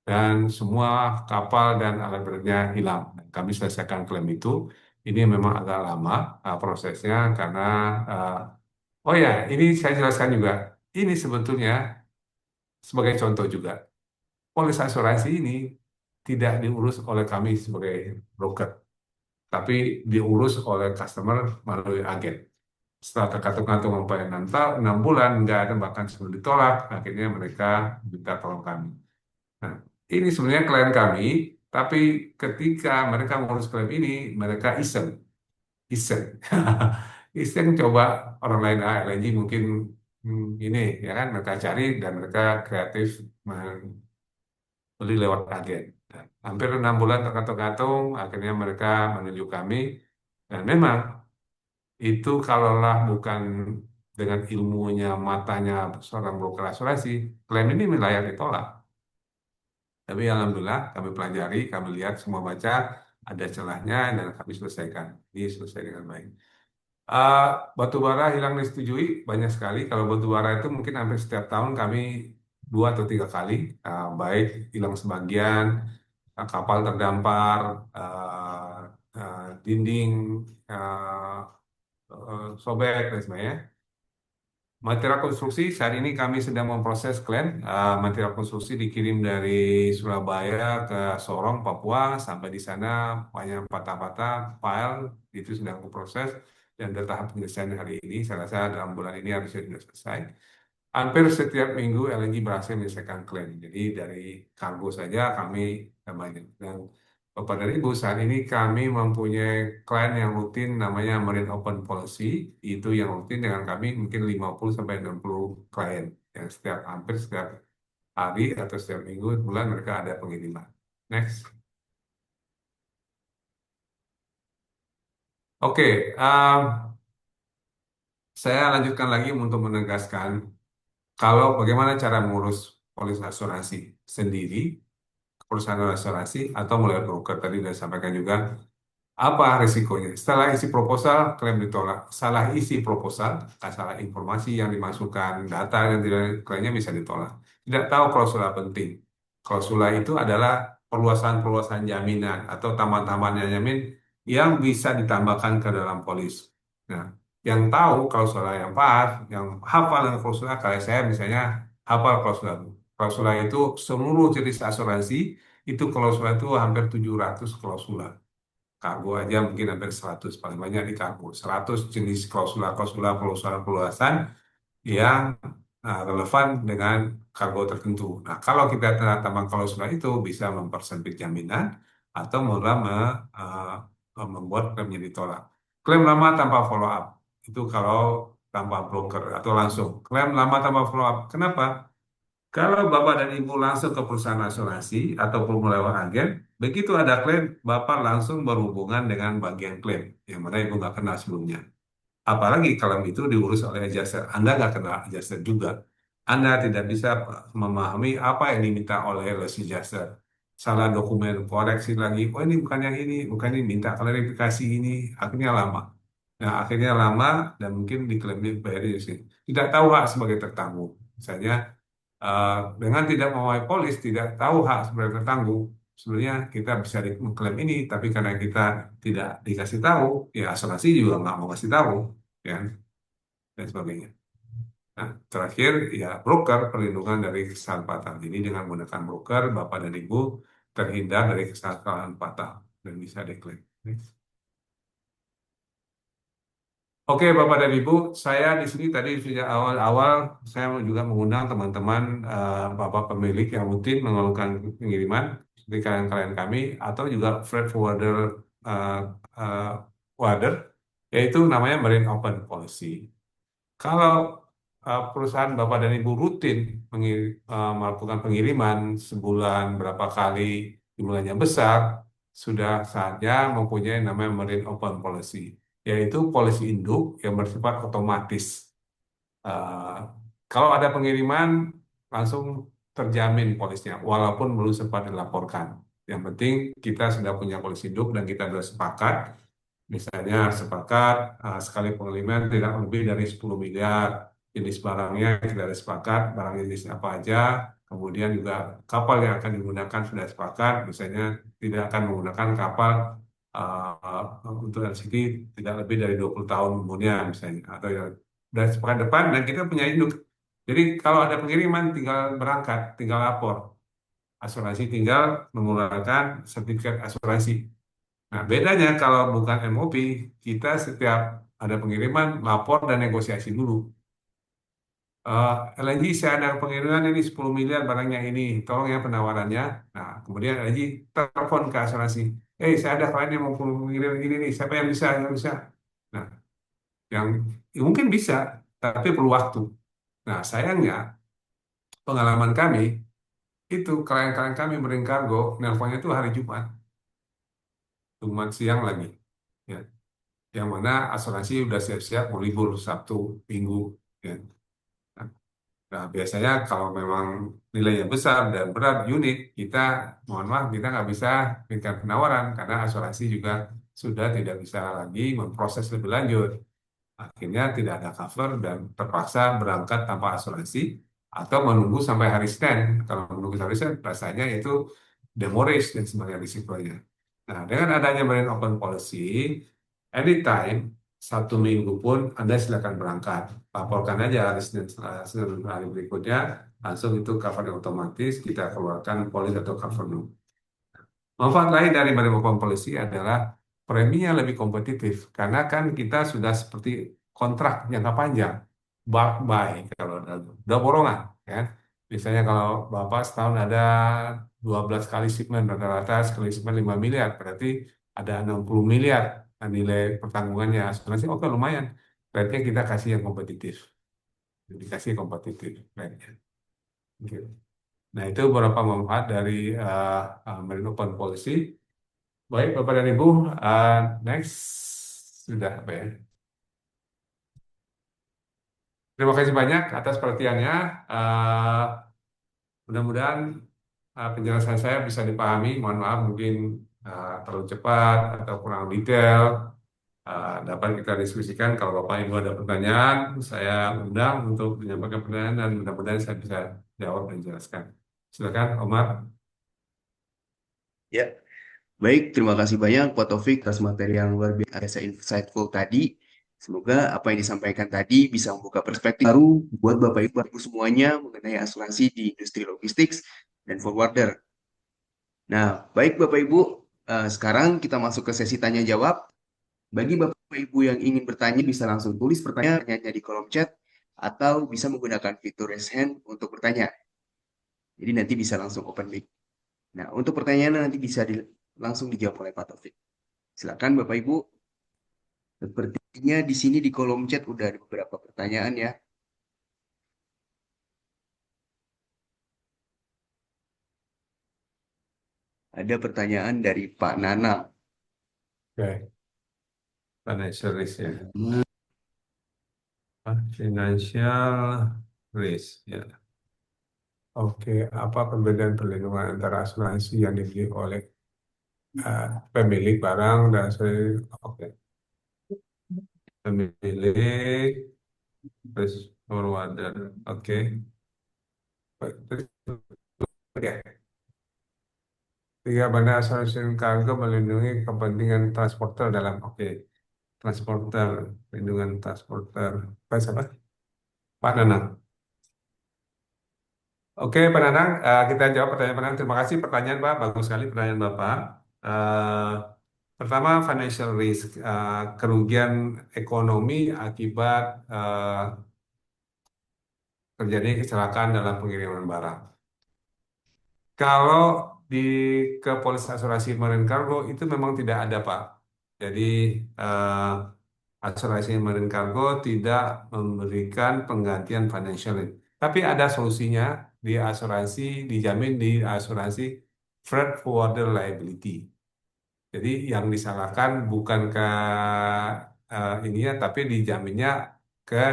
dan semua kapal dan alat beratnya hilang. Kami selesaikan klaim itu. Ini memang agak lama prosesnya karena uh, oh ya, ini saya jelaskan juga. Ini sebetulnya sebagai contoh juga. Polis asuransi ini tidak diurus oleh kami sebagai broker, tapi diurus oleh customer melalui agen. Setelah terkatung-katung sampai 6 bulan, nggak ada bahkan sebelum ditolak, akhirnya mereka minta tolong kami. Nah, ini sebenarnya klien kami, tapi ketika mereka mengurus klaim ini, mereka iseng, iseng, iseng coba orang lain LNG mungkin ini ya kan mereka cari dan mereka kreatif membeli lewat agen. Dan hampir 6 bulan terkatung-katung, akhirnya mereka menunjuk kami dan memang itu kalaulah bukan dengan ilmunya matanya seorang broker asuransi, klaim ini layak ditolak. Tapi alhamdulillah kami pelajari, kami lihat semua baca ada celahnya dan kami selesaikan. Ini selesai dengan baik. Uh, Batu bara hilang disetujui banyak sekali. Kalau batu bara itu mungkin hampir setiap tahun kami 2 atau 3 kali, baik hilang sebagian, kapal terdampar, dinding sobek dan sebagainya. Material konstruksi, saat ini kami sedang memproses klaim. Material konstruksi dikirim dari Surabaya ke Sorong, Papua. Sampai di sana banyak patah-patah, file, itu sedang diproses. Dan dari tahap penyelesaian hari ini, saya rasa dalam bulan ini harusnya sudah selesai. Hampir setiap minggu LNG berhasil menyelesaikan klaim. Jadi dari kargo saja kami banyak. Dan Bapak dan Ibu, saat ini kami mempunyai klien yang rutin namanya Marine Open Policy. Itu yang rutin dengan kami mungkin 50 sampai 60 klien. Yang hampir setiap hari atau setiap minggu, bulan mereka ada pengiriman. Next. Oke, saya lanjutkan lagi untuk menegaskan kalau bagaimana cara mengurus polis asuransi sendiri, perusahaan asuransi, atau melalui broker tadi sudah sampaikan juga. Apa risikonya? Setelah isi proposal, klaim ditolak. Salah isi proposal, salah informasi yang dimasukkan, data yang tidak klaimnya bisa ditolak. Tidak tahu klausula penting. Klausula itu adalah perluasan-perluasan jaminan atau tambahan-tambahan jamin yang bisa ditambahkan ke dalam polis. Nah, yang tahu klausula yang pas, yang hafal dengan klausula, kayak saya misalnya hafal klausula. Klausula itu seluruh jenis asuransi, itu klausula itu hampir 700 klausula. Kargo aja mungkin hampir 100, paling banyak di kargo. 100 jenis klausula-klausula perluasan yang relevan dengan kargo tertentu. Nah, kalau kita tambah klausula itu bisa mempersempit jaminan atau malah membuat klaimnya ditolak. Klaim lama tanpa follow up. Itu kalau tanpa broker atau langsung. Klaim lama tanpa follow up. Kenapa? Kalau Bapak dan Ibu langsung ke perusahaan asuransi ataupun melewat agen, begitu ada klaim, Bapak langsung berhubungan dengan bagian klaim, yang mana Ibu nggak kenal sebelumnya. Apalagi kalau itu diurus oleh adjuster, Anda nggak kenal adjuster juga. Anda tidak bisa memahami apa yang diminta oleh loss adjuster. Salah dokumen, koreksi lagi, oh ini bukan yang ini, bukan ini, minta klarifikasi ini, akhirnya lama. Nah, akhirnya lama dan mungkin diklaim bayar di sini. Tidak tahu hak sebagai tertanggung. Misalnya, dengan tidak memulai polis, tidak tahu hak sebagai tertanggung, sebenarnya kita bisa mengklaim ini, tapi karena kita tidak dikasih tahu, ya asuransi juga nggak mau kasih tahu, ya, dan sebagainya. Nah, terakhir, ya broker perlindungan dari kesalahan fatal. Jadi dengan menggunakan broker, Bapak dan Ibu terhindar dari kesalahan fatal dan bisa diklaim. Next. Oke, Bapak dan Ibu, saya di sini tadi sejak awal-awal saya juga mengundang teman-teman Bapak pemilik yang rutin mengeluarkan pengiriman seperti klien-klien kami atau juga freight forwarder uh, uh, forwarder, yaitu namanya Marine Open Policy. Kalau perusahaan Bapak dan Ibu rutin melakukan pengiriman sebulan berapa kali, jumlahnya besar, sudah saatnya mempunyai namanya Marine Open Policy, yaitu polisi induk yang bersifat otomatis. Eh, Kalau ada pengiriman, langsung terjamin polisnya, walaupun belum sempat dilaporkan. Yang penting kita sudah punya polisi induk dan kita sudah sepakat. Misalnya sepakat sekali pengiriman tidak lebih dari 10 miliar. Jenis barangnya kita sudah sepakat, barang jenis apa aja. Kemudian juga kapal yang akan digunakan sudah sepakat. Misalnya tidak akan menggunakan kapal untuk LCT tidak lebih dari 20 tahun kemudian misalnya. Atau yang sudah sepakat depan dan kita punya induk. Jadi kalau ada pengiriman tinggal berangkat, tinggal lapor. Asuransi tinggal mengeluarkan sertifikat asuransi. Nah, bedanya kalau bukan MOP, kita setiap ada pengiriman, lapor dan negosiasi dulu. LNG saya ada pengiriman ini 10 miliar barangnya ini, tolong ya penawarannya. Nah, kemudian LNG telepon ke asuransi. Saya ada klien yang mau pengirim ini nih, siapa yang bisa? Nah, yang mungkin bisa, tapi perlu waktu. Nah, sayangnya pengalaman kami, itu klien-klien kami bering kargo, nelponnya itu hari Jumat, Jumat siang lagi. Ya. Yang mana asuransi udah siap-siap mau libur Sabtu, Minggu. Ya. Nah, biasanya kalau memang nilainya besar dan berat unit, kita mohon maaf kita nggak bisa berikan penawaran karena asuransi juga sudah tidak bisa lagi memproses lebih lanjut. Akhirnya tidak ada cover dan terpaksa berangkat tanpa asuransi atau menunggu sampai hari Senin. Kalau menunggu sampai Senin, rasanya itu demorage dan sebagainya risikonya. Nah, dengan adanya Marine Open Policy, anytime, 1 minggu pun Anda silakan berangkat. Laporkan aja hari Senin hari berikutnya, langsung itu cover otomatis, kita keluarkan polis atau cover. Manfaat lain dari Marine Open Policy adalah preminya lebih kompetitif karena kan kita sudah seperti kontrak jangka panjang, bulk buy kalau udah borongan, kan? Misalnya kalau Bapak setahun ada 12 kali shipment, rata-rata sekali shipment 5 miliar, berarti ada 60 miliar nilai pertanggungannya. Asuransi oke lumayan, berarti kita kasih yang kompetitif, dikasih kompetitif rate-nya. Gitu. Nah, itu beberapa manfaat dari Marine Open Policy. Baik, Bapak dan Ibu, next sudah apa ya? Terima kasih banyak atas perhatiannya. Eh, Mudah-mudahan penjelasan saya bisa dipahami. Mohon maaf mungkin terlalu cepat atau kurang detail. Dapat kita diskusikan. Kalau Bapak Ibu ada pertanyaan, saya undang untuk menyampaikan pertanyaan dan mudah-mudahan saya bisa jawab dan jelaskan. Silakan, Omar. Ya, baik, terima kasih banyak Pak Taufik atas materi yang luar biasa insightful tadi. Semoga apa yang disampaikan tadi bisa membuka perspektif baru buat Bapak Ibu semuanya mengenai asuransi di industri logistik dan forwarder. Nah, baik Bapak Ibu, sekarang kita masuk ke sesi tanya jawab. Bagi Bapak Ibu yang ingin bertanya bisa langsung tulis pertanyaannya di kolom chat atau bisa menggunakan fitur raise hand untuk bertanya. Jadi nanti bisa langsung open mic. Nah, untuk pertanyaan nanti bisa langsung dijawab oleh Pak Taufik. Silakan Bapak Ibu. Sepertinya di sini di kolom chat udah ada beberapa pertanyaan ya. Ada pertanyaan dari Pak Nana. Oke, financial risk ya. Financial risk ya. Oke, apa perbedaan perlindungan antara asuransi yang dibeli oleh pemilik barang dan oke, pemilik terus forwarder. Oke. Terus, ya. Tiga Badan Asuransi Kargo melindungi kepentingan transporter dalam transporter, perlindungan transporter. Pak siapa? Pak Nanang. Oke, Pak Nanang, kita jawab pertanyaan Pak Nanang. Terima kasih pertanyaan Pak, bagus sekali pertanyaan Bapak. Eh, Pertama, financial risk, kerugian ekonomi akibat terjadi kecelakaan dalam pengiriman barang. Kalau di ke polis asuransi marine cargo itu memang tidak ada, Pak. Jadi asuransi marine cargo tidak memberikan penggantian financial aid. Tapi ada solusinya di asuransi, dijamin di asuransi freight forwarder liability. Jadi yang disalahkan bukan ke ininya, tapi dijaminnya ke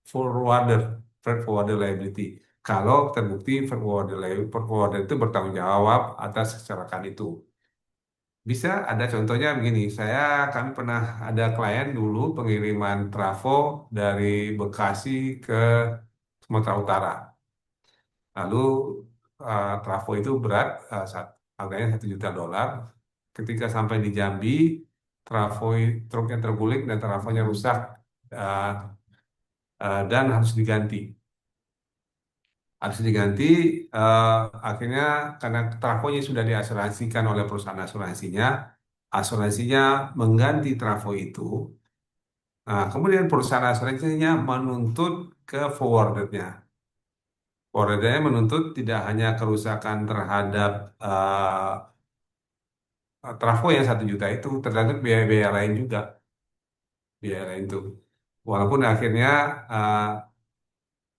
forwarder, freight forwarder liability. Kalau terbukti forwarder itu bertanggung jawab atas kecelakaan itu. Bisa ada contohnya begini, kami pernah ada klien dulu pengiriman trafo dari Bekasi ke Sumatera Utara. Lalu trafo itu berat, harganya $1 juta. Ketika sampai di Jambi, truknya terguling dan trafonya rusak, uh, dan harus diganti. Harus diganti, eh, akhirnya karena trafonya sudah diasuransikan oleh perusahaan asuransinya, asuransinya mengganti trafo itu. Nah, kemudian perusahaan asuransinya menuntut ke forwardernya. Forwardernya menuntut tidak hanya kerusakan terhadap trafo yang 1 juta itu, terhadap biaya-biaya lain juga, biaya lain itu. Walaupun akhirnya eh,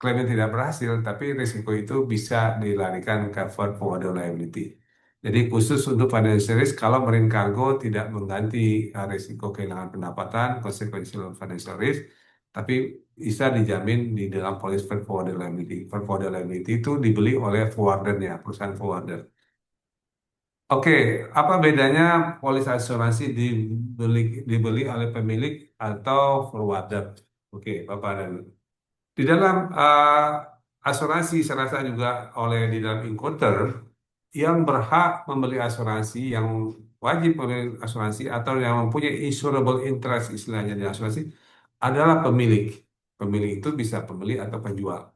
klaimnya tidak berhasil, tapi risiko itu bisa dilarikan ke forward liability. Jadi khusus untuk financial risk, kalau marine cargo tidak mengganti risiko kehilangan pendapatan, consequential financial risk, tapi bisa dijamin di dalam polis forward liability. Forward liability itu dibeli oleh forwardernya, perusahaan forwarder. Oke, apa bedanya polis asuransi dibeli oleh pemilik atau forwarder? Oke, Bapak dan di dalam asuransi, saya rasa juga oleh di dalam inquoter, yang berhak membeli asuransi, yang wajib membeli asuransi atau yang mempunyai insurable interest istilahnya di asuransi adalah pemilik. Pemilik itu bisa pembeli atau penjual.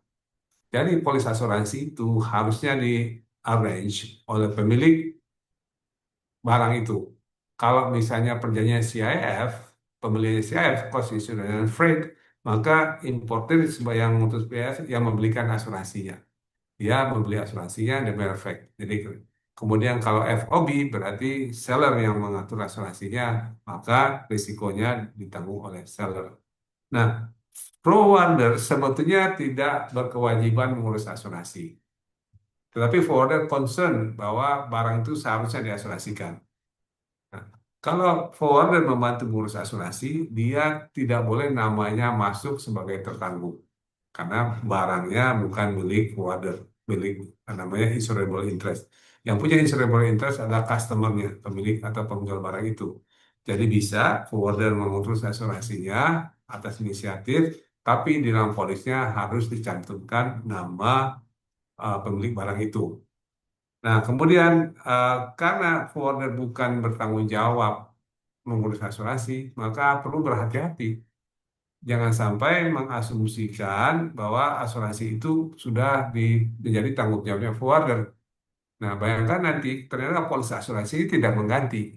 Jadi polis asuransi itu harusnya di arrange oleh pemilik barang itu. Kalau misalnya perjanjian CIF, pembelian CIF, cost insurance and freight, maka importer yang untuk CIF yang membelikan asuransinya. Dia membeli asuransinya dan bayar efek. Jadi kemudian kalau FOB berarti seller yang mengatur asuransinya, maka risikonya ditanggung oleh seller. Nah, forwarder sebetulnya tidak berkewajiban mengurus asuransi. Tetapi forwarder concern bahwa barang itu seharusnya diasuransikan. Nah, kalau forwarder membantu mengurus asuransi, dia tidak boleh namanya masuk sebagai tertanggung. Karena barangnya bukan milik forwarder, milik namanya insurable interest. Yang punya insurable interest adalah customer-nya, pemilik atau penjual barang itu. Jadi bisa forwarder mengurus asuransinya atas inisiatif, tapi di dalam polisnya harus dicantumkan nama pemilik barang itu. Nah, kemudian karena forwarder bukan bertanggung jawab mengurus asuransi, maka perlu berhati-hati. Jangan sampai mengasumsikan bahwa asuransi itu sudah menjadi tanggung jawabnya forwarder. Nah, bayangkan nanti ternyata polis asuransi tidak mengganti.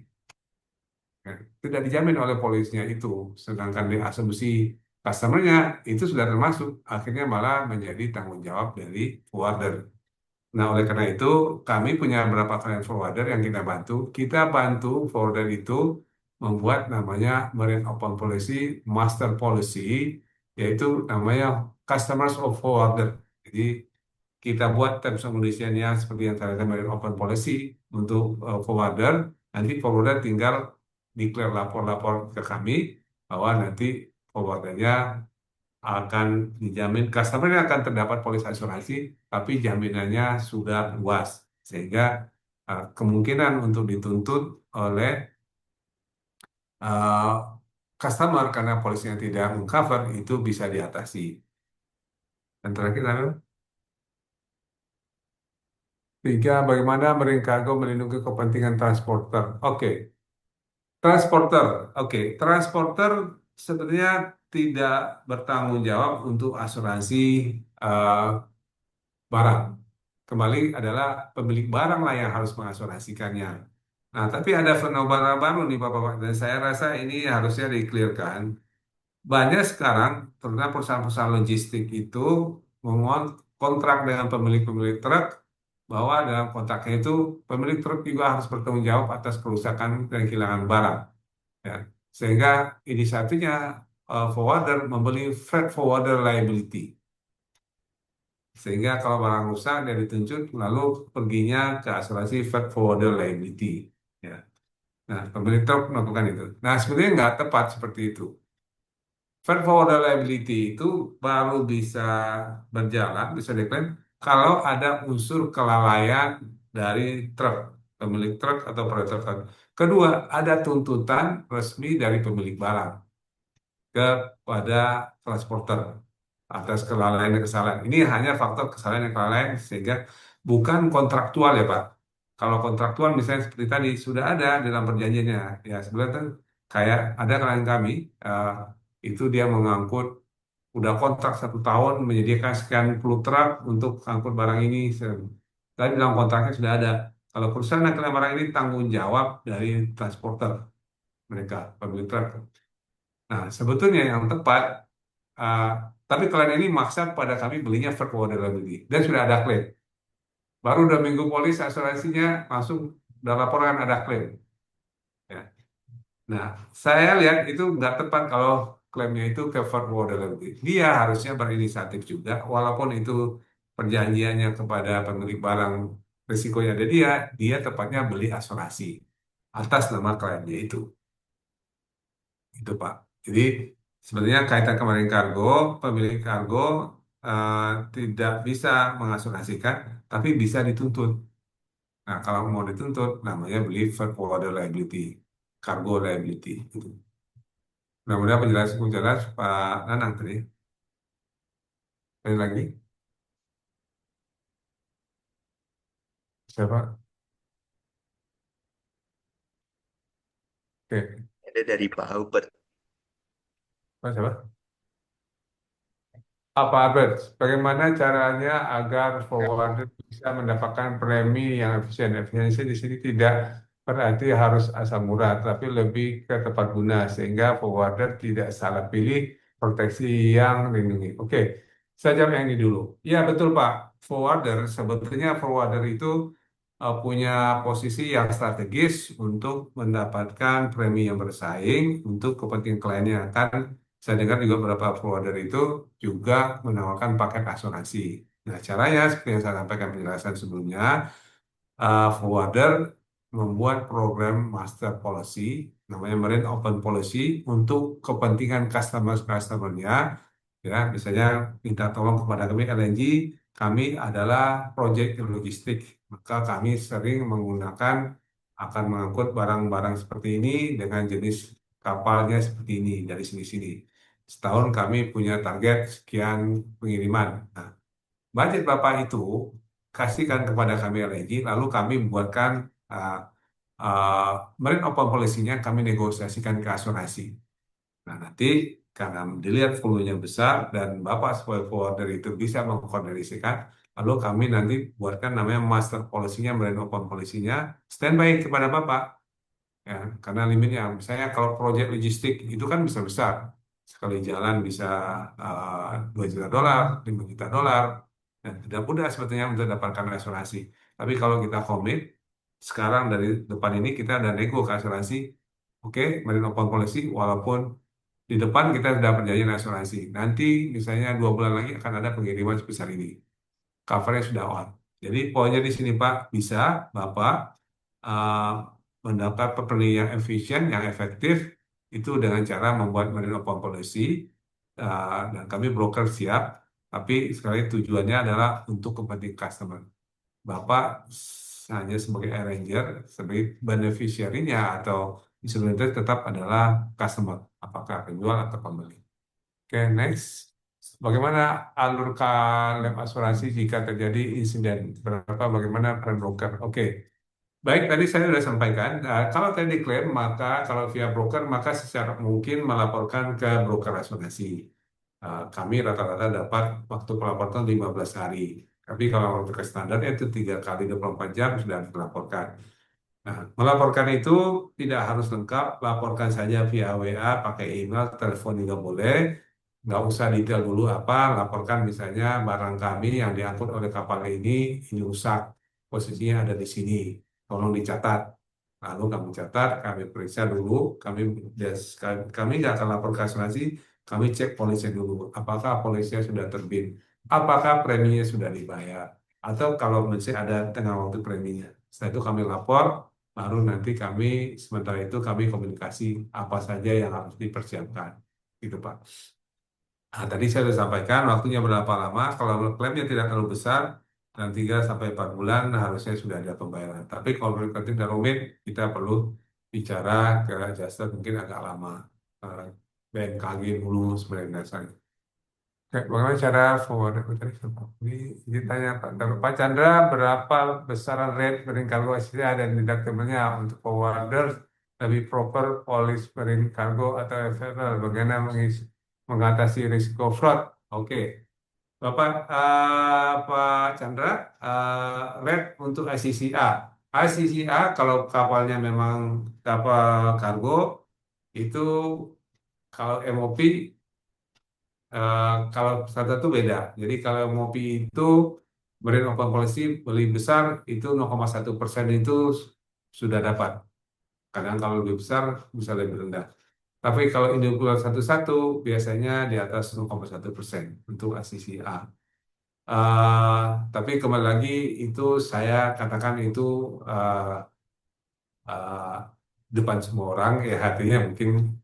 Ya, tidak dijamin oleh polisnya itu. Sedangkan di asumsi customer-nya itu sudah termasuk. Akhirnya malah menjadi tanggung jawab dari forwarder. Nah, oleh karena itu, kami punya beberapa klien forwarder yang kita bantu. Kita bantu forwarder itu membuat namanya Marine Open Policy, Master Policy, yaitu namanya Customers of Forwarder. Jadi, kita buat terms and condition-nya seperti yang tadi Marine Open Policy untuk forwarder. Nanti forwarder tinggal declare lapor-lapor ke kami bahwa nanti forwardernya akan dijamin, customer akan terdapat polis asuransi, tapi jaminannya sudah luas, sehingga kemungkinan untuk dituntut oleh uh, customer karena polisnya tidak mengcover itu bisa diatasi. Dan terakhir adalah tiga, bagaimana Marine Cargo melindungi kepentingan transporter. Oke, transporter. Oke, transporter sebenarnya tidak bertanggung jawab untuk asuransi uh, barang. Kembali adalah pemilik barang lah yang harus mengasuransikannya. Nah, tapi ada fenomena baru nih Bapak-Bapak, dan saya rasa ini harusnya dikelirkan. Banyak sekarang, terutama perusahaan-perusahaan logistik itu kontrak dengan pemilik-pemilik truk bahwa dalam kontraknya itu pemilik truk juga harus bertanggung jawab atas kerusakan dan kehilangan barang. Ya. Sehingga inisiatifnya forwarder membeli freight forwarder liability. Sehingga kalau barang rusak dia dituntut lalu perginya ke asuransi freight forwarder liability. Ya. Nah, pemilik truk melakukan itu. Nah, sebenarnya nggak tepat seperti itu. Freight forwarder liability itu baru bisa berjalan, bisa diklaim kalau ada unsur kelalaian dari truk, pemilik truk atau operator truk. Kedua, ada tuntutan resmi dari pemilik barang kepada transporter atas kelalaian dan kesalahan. Ini hanya faktor kesalahan dan kelalaian sehingga bukan kontraktual ya Pak. Kalau kontraktual misalnya seperti tadi sudah ada dalam perjanjiannya. Ya sebenarnya kan kayak ada klien kami itu dia mengangkut udah kontrak 1 tahun menyediakan sekian puluh truk untuk angkut barang ini. Tadi dalam kontraknya sudah ada. Kalau perusahaan angkutan barang ini tanggung jawab dari transporter mereka pemilik truk. Nah sebetulnya yang tepat uh, tapi klien ini maksa pada kami belinya freight forwarder liability dan sudah ada klaim. Baru 2 minggu polis asuransinya langsung udah laporan ada klaim. Ya. Nah, saya lihat itu nggak tepat kalau klaimnya itu ke freight forwarder liability. Dia harusnya berinisiatif juga, walaupun itu perjanjiannya kepada pemilik barang risikonya ada dia tepatnya beli asuransi atas nama kliennya itu Pak. Jadi sebenarnya kaitan kemarin kargo, pemilik kargo eh, tidak bisa mengasuransikan, tapi bisa dituntut. Nah, kalau mau dituntut, namanya beli freight forwarder liability, cargo liability. Gitu. Mudah-mudahan penjelasan jelas Pak Nanang tadi. Sekali lagi, siapa? Oke, Ada dari Pak Albert. Pak siapa? Apa Albert, bagaimana caranya agar forwarder bisa mendapatkan premi yang efisien? Efisiensi di sini tidak berarti harus asam murah, tapi lebih ke tepat guna sehingga forwarder tidak salah pilih proteksi yang lindungi. Oke, saya jawab yang ini dulu. Ya betul Pak, sebetulnya forwarder itu punya posisi yang strategis untuk mendapatkan premi yang bersaing untuk kepentingan kliennya. Kan saya dengar juga beberapa forwarder itu juga menawarkan paket asuransi. Nah, caranya seperti yang saya sampaikan penjelasan sebelumnya, forwarder membuat program master policy, namanya Marine Open Policy, untuk kepentingan customer-customernya. Ya, misalnya minta tolong kepada kami LNG, kami adalah project logistik, maka kami sering menggunakan akan mengangkut barang-barang seperti ini dengan jenis kapalnya seperti ini dari sini-sini. Setahun kami punya target sekian pengiriman. Nah, budget Bapak itu kasihkan kepada kami LNG, lalu kami buatkan uh, uh, Marine Open Policy-nya kami negosiasikan ke asuransi. Nah, nanti karena dilihat volumenya besar dan Bapak sebagai forwarder itu bisa mengkoordinasikan, lalu kami nanti buatkan namanya master policy-nya, Marine Open Policy-nya, standby kepada Bapak. Ya, karena limitnya, misalnya kalau proyek logistik itu kan bisa besar. Sekali jalan bisa $2 juta, $5 juta. Dan tidak mudah sebetulnya untuk dapatkan asuransi. Tapi kalau kita komit, sekarang dari depan ini kita ada nego ke asuransi, oke, Marine Open Policy, walaupun di depan kita sudah perjanjian asuransi. Nanti misalnya 2 bulan lagi akan ada pengiriman sebesar ini. Covernya sudah on. Jadi poinnya di sini Pak, bisa Bapak uh, mendapat pembelian yang efisien, yang efektif, itu dengan cara membuat marine open policy, dan kami broker siap, tapi sekali tujuannya adalah untuk kepentingan customer. Bapak hanya sebagai arranger, sebagai beneficiary-nya atau instrumental tetap adalah customer, apakah penjual atau pembeli. Oke, next. Bagaimana alur klaim asuransi jika terjadi insiden? Bagaimana peran broker? Oke. Baik, tadi saya sudah sampaikan, kalau tadi klaim, maka kalau via broker, maka secara mungkin melaporkan ke broker asuransi. Kami rata-rata dapat waktu pelaporan 15 hari. Tapi kalau untuk ke standar itu 3 kali 24 jam sudah dilaporkan. Nah, melaporkan itu tidak harus lengkap, laporkan saja via WA, pakai email, telepon juga boleh. Nggak usah detail dulu apa, laporkan misalnya barang kami yang diangkut oleh kapal ini rusak. posisinya ada di sini, tolong dicatat. Lalu kami catat, kami periksa dulu, kami nggak akan lapor ke asuransi, kami cek polisnya dulu, apakah polisnya sudah terbit, apakah preminya sudah dibayar, atau kalau masih ada tengah waktu preminya. Setelah itu kami lapor, baru nanti kami sementara itu kami komunikasi apa saja yang harus dipersiapkan, gitu Pak. Nah, tadi saya sudah sampaikan waktunya berapa lama. Kalau klaimnya tidak terlalu besar, dan 3 sampai 4 bulan harusnya sudah ada pembayaran. Tapi kalau berarti dan rumit, kita perlu bicara ke adjuster mungkin agak lama. Eh, BMKG dulu sebenarnya dasarnya. Oke, bagaimana cara forward tadi ini tanya Pak Chandra, berapa besaran rate marine cargo SCA dan deductible-nya untuk forwarder lebih proper polis marine cargo atau FFL, bagaimana mengatasi risiko fraud? Oke, Bapak Pak Chandra, rate untuk ICCA. ICCA kalau kapalnya memang kapal kargo itu kalau MOP kalau satu beda. Jadi kalau MOP itu Marine Open Policy beli besar itu 0,1% itu sudah dapat. Kadang kalau lebih besar bisa lebih rendah. Tapi kalau individual satu-satu biasanya di atas 0,1% untuk ACCA. Eh, tapi kembali lagi itu saya katakan itu eh, eh, depan semua orang ya artinya mungkin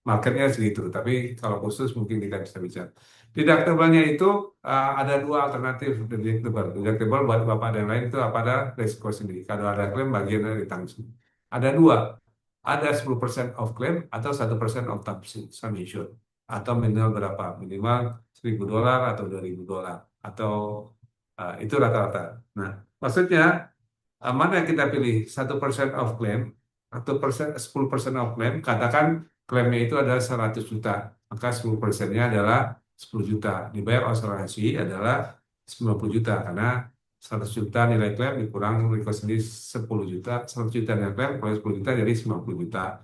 marketnya segitu. Tapi kalau khusus mungkin kita bisa bicara. Deductible-nya itu ada dua alternatif deductible. Deductible buat bapak dan lain itu apa ada resiko sendiri. Kalau ada klaim bagian dari tanggung. Ada dua. Ada 10% of claim atau 1% of sum insured. Atau minimal berapa? Minimal $1.000 atau $2.000. Atau itu rata-rata. Nah, maksudnya mana yang kita pilih? 1% of claim atau 10% of claim, katakan klaimnya itu adalah 100 juta. Maka 10%-nya adalah 10 juta. Dibayar asuransi adalah 90 juta. Karena 100 juta nilai klaim dikurang risiko sendiri 10 juta. 100 juta nilai klaim, kalau 10 juta jadi 90 juta.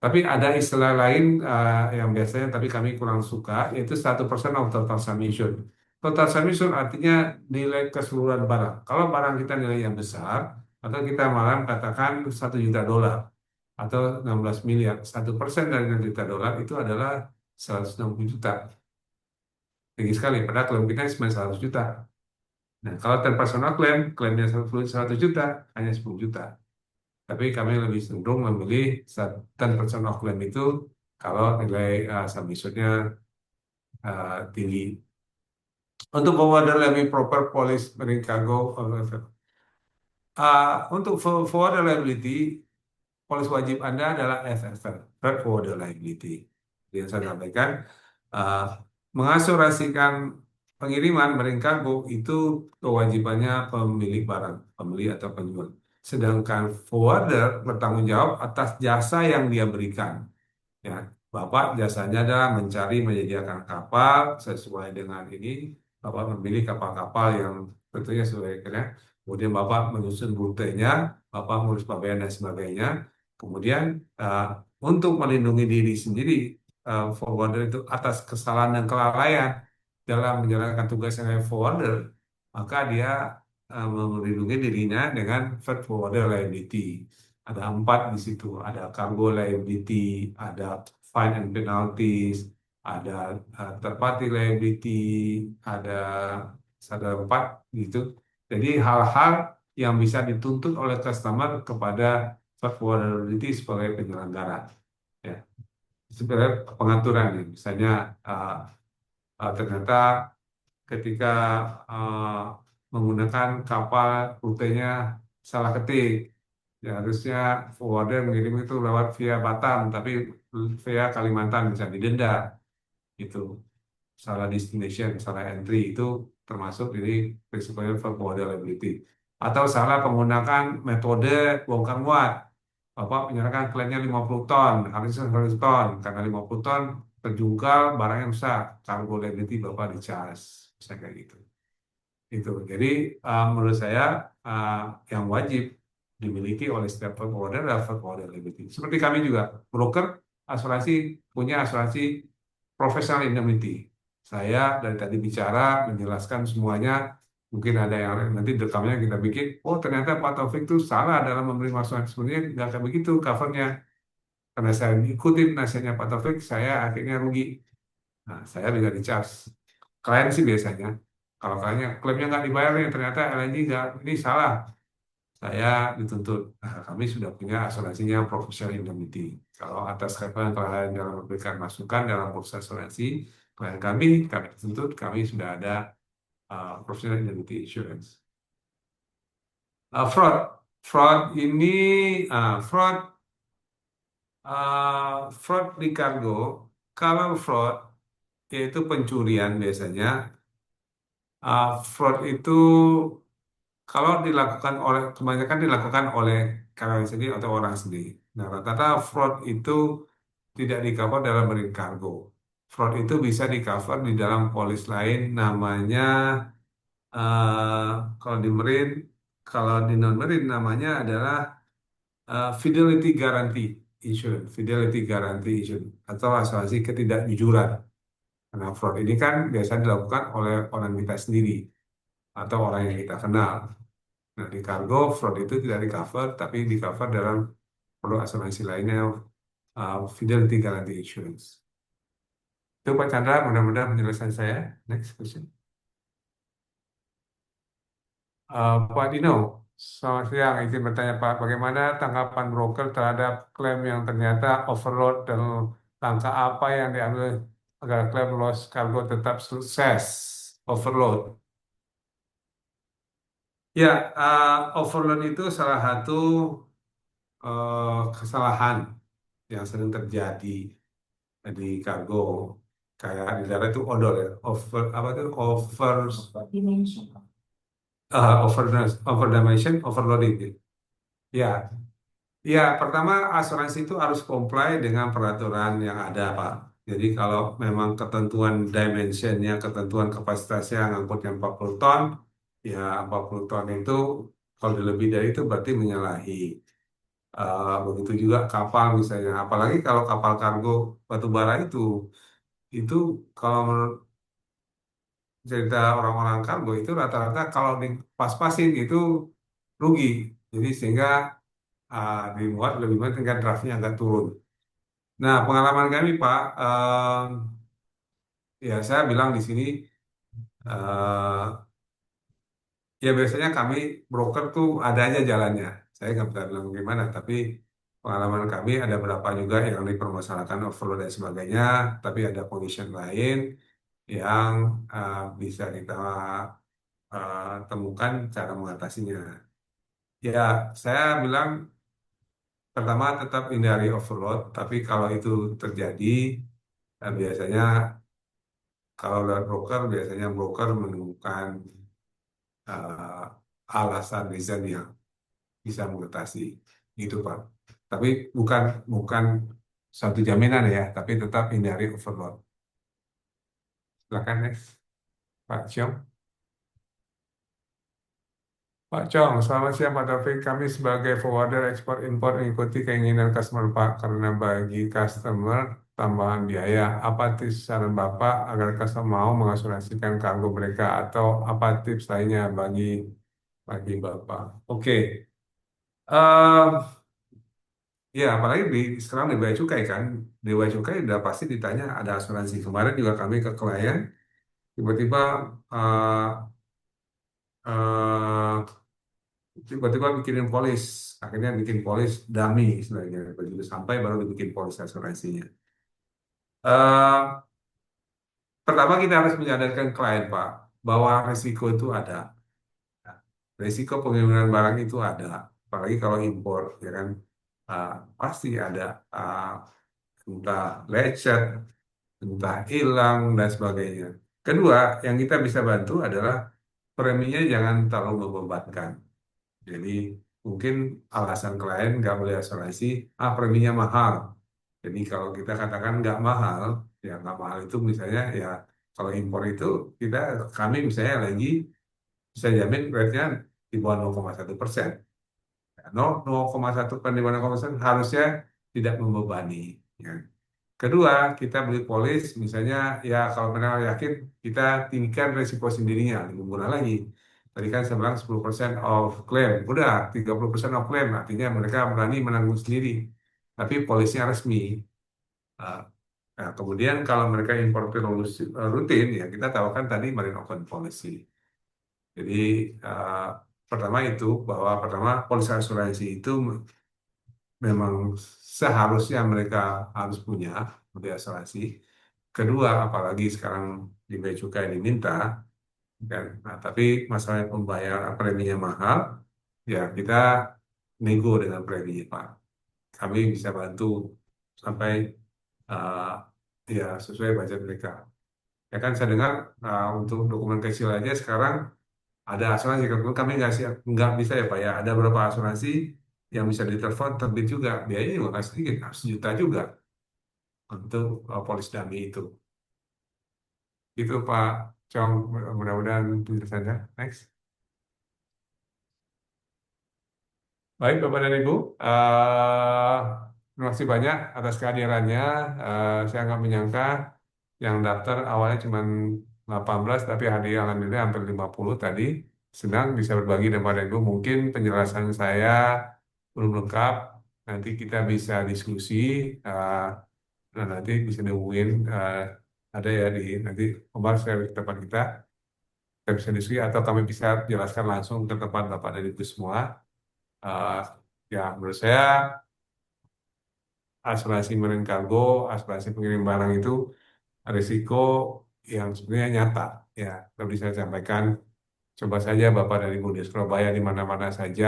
Tapi ada istilah lain yang biasanya tapi kami kurang suka, yaitu 1% of total submission. Total submission artinya nilai keseluruhan barang. Kalau barang kita nilai yang besar, atau kita malah katakan $1 juta atau 16 miliar, 1% dari 1 juta dolar itu adalah 160 juta. Tinggi sekali, padahal klaim kita cuma 100 juta. Nah, kalau personal claim, klaimnya 100 juta, hanya 10 juta. Tapi kami lebih cenderung memilih 10% of claim itu kalau nilai submissionnya tinggi. Untuk forwarder lebih proper police marine cargo, untuk forwarder liability, polis wajib Anda adalah FFL, Freight Forwarder Liability. Yang saya sampaikan, uh, mengasurasikan pengiriman marine cargo itu kewajibannya pemilik barang, pembeli atau penjual. Sedangkan forwarder bertanggung jawab atas jasa yang dia berikan. Ya, Bapak jasanya adalah mencari menyediakan kapal sesuai dengan ini. Bapak memilih kapal-kapal yang tentunya sesuai dengan. Kemudian Bapak menyusun rutenya, Bapak mengurus pabean dan sebagainya. Kemudian untuk melindungi diri sendiri, forwarder itu atas kesalahan dan kelalaian dalam menjalankan tugas sebagai forwarder, maka dia melindungi dirinya dengan freight forwarder liability. Ada 4 di situ, ada cargo liability, ada fine and penalties, ada third party liability, ada 4 gitu. Jadi hal-hal yang bisa dituntut oleh customer kepada third forwarder liability sebagai penyelenggara. Ya, sebenarnya pengaturan nih, misalnya ternyata ketika menggunakan kapal rutenya salah ketik. Ya, harusnya forwarder mengirim itu lewat via Batam, tapi via Kalimantan bisa didenda. Itu salah destination, salah entry itu termasuk jadi risikonya forwarder liability. Atau salah menggunakan metode bongkar muat. Bapak menyerahkan klaimnya 50 ton, harusnya 100 ton. Karena 50 ton terjungkal barangnya besar, cargo liability Bapak di-charge. Bisa kayak gitu. Itu. Jadi menurut saya yang wajib dimiliki oleh setiap forwarder adalah forwarder liability. Seperti kami juga, broker asuransi punya asuransi professional indemnity. Saya dari tadi bicara menjelaskan semuanya Mungkin ada yang nanti rekamnya kita bikin, oh ternyata Pak Taufik itu salah dalam memberi masukan. Sebenarnya nggak kayak begitu covernya. Karena saya ikutin nasihatnya Pak Taufik, saya akhirnya rugi. Nah, saya juga di charge. Klien sih biasanya. Kalau kliennya klaimnya nggak dibayar nih, ternyata LNG nggak, ini salah. Saya dituntut. Nah, kami sudah punya asuransinya professional indemnity. Kalau atas kesalahan dalam memberikan masukan dalam proses asuransi, klien kami dituntut, kami sudah ada professional indemnity insurance. Fraud, fraud ini fraud fraud di kargo. Kalau fraud yaitu pencurian biasanya. Fraud itu kalau dilakukan oleh kebanyakan dilakukan oleh karyawan sendiri atau orang sendiri. Nah, rata-rata fraud itu tidak di cover dalam marine cargo. Fraud itu bisa di cover di dalam polis lain namanya eh, kalau di marine, kalau di non marine namanya adalah fidelity guarantee insurance, fidelity guarantee insurance atau asuransi ketidakjujuran. Karena fraud ini kan biasa dilakukan oleh orang kita sendiri atau orang yang kita kenal. Nah, di kargo, fraud itu tidak di cover, tapi di cover dalam produk asuransi lainnya, Fidelity Guarantee Insurance. Itu Pak Chandra, mudah-mudahan penjelasan saya. Next question. Pak Dino, selamat siang. Izin bertanya Pak, bagaimana tanggapan broker terhadap klaim yang ternyata overload dan langkah apa yang diambil agar klaim loss cargo tetap sukses? Overload. Ya, overload itu salah satu kesalahan yang sering terjadi di kargo. Kayak di darat itu odol ya, apa tuh overdimension, overloading. Ya, ya pertama asuransi itu harus comply dengan peraturan yang ada, Pak. Jadi kalau memang ketentuan dimensionnya, ketentuan kapasitasnya ngangkutnya 40 ton, ya 40 ton itu kalau lebih dari itu berarti menyalahi. Begitu juga kapal misalnya, apalagi kalau kapal kargo batu bara itu kalau menurut cerita orang-orang kargo itu rata-rata kalau dipas-pasin itu rugi. Jadi sehingga dibuat lebih baik tingkat draftnya agak turun. Nah, pengalaman kami Pak, ya saya bilang di sini eh, ya biasanya kami broker tuh ada aja jalannya. Saya nggak bisa bilang gimana, tapi pengalaman kami ada berapa juga yang dipermasalahkan overload dan sebagainya, tapi ada condition lain yang bisa kita temukan cara mengatasinya. Ya, saya bilang pertama tetap hindari overload, tapi kalau itu terjadi, biasanya kalau lewat broker, biasanya broker menemukan eh, alasan reason yang bisa mengatasi itu, Pak. Tapi bukan bukan suatu jaminan ya, tapi tetap hindari overload. Silakan next, Pak Ciong. Pak Chong, selamat siang Pak Taufik. Kami sebagai forwarder ekspor impor mengikuti keinginan customer Pak karena bagi customer tambahan biaya. Apa tips saran Bapak agar customer mau mengasuransikan kargo mereka atau apa tips lainnya bagi Bapak? Oke. Eh, ya apalagi sekarang di bea cukai kan, di bea cukai udah pasti ditanya ada asuransi. Kemarin juga kami ke klien tiba-tiba eh, eh, tiba-tiba bikinin polis, akhirnya bikin polis dummy istilahnya, begitu sampai baru dibikin polis asuransinya. Eh, Pertama kita harus menyadarkan klien Pak bahwa risiko itu ada, risiko pengiriman barang itu ada, apalagi kalau impor ya kan. Ah, Pasti ada, ah, entah lecet, entah hilang dan sebagainya. Kedua, yang kita bisa bantu adalah preminya jangan terlalu membebankan. Jadi mungkin alasan klien nggak beli asuransi, preminya mahal. Jadi kalau kita katakan nggak mahal, ya nggak mahal itu misalnya ya kalau impor itu kami misalnya lagi bisa jamin rate-nya di bawah 0,1%. Ya, 0,1 per di bawah 0,1 harusnya tidak membebani. Ya. Kedua, kita beli polis misalnya ya kalau benar yakin kita tinggikan resiko sendirinya, lebih murah lagi. Tadi kan saya bilang 10% of claim. Udah, 30% of claim. Artinya mereka berani menanggung sendiri. Tapi polisnya resmi. Nah, nah, kemudian kalau mereka impor rutin, ya kita tahu kan tadi marine open policy. Jadi eh, pertama itu bahwa pertama polis asuransi itu memang seharusnya mereka harus punya di asuransi. Kedua, apalagi sekarang di bea cukai diminta, kan. Nah, tapi masalah pembayaran preminya mahal, ya kita nego dengan preminya, Pak. Kami bisa bantu sampai uh, ya sesuai budget mereka. Ya kan saya dengar untuk dokumen kecil aja sekarang ada asuransi. Kalau kami nggak bisa ya Pak ya. Ada beberapa asuransi yang bisa ditelepon terbit juga. Biayanya juga nggak sedikit, 1 juta juga untuk polis dummy itu. Itu Pak Cong, mudah-mudahan penjelasannya. Next. Baik, Bapak dan Ibu, terima kasih banyak atas kehadirannya. Saya nggak menyangka yang daftar awalnya cuma 18, tapi hadiah alhamdulillah hampir 50 tadi. Senang bisa berbagi dengan Bapak dan Ibu. Mungkin penjelasan saya belum lengkap. Nanti kita bisa diskusi, eh, dan nanti bisa dihubungin, ada ya di nanti Omar share ke tempat kita bisa diskusi atau kami bisa jelaskan langsung ke tempat Bapak dan Ibu semua. Eh, ya menurut saya asuransi marine cargo, asuransi pengirim barang itu risiko yang sebenarnya nyata. Ya, kalau bisa saya sampaikan, coba saja Bapak dari Ibu di Surabaya di mana-mana saja,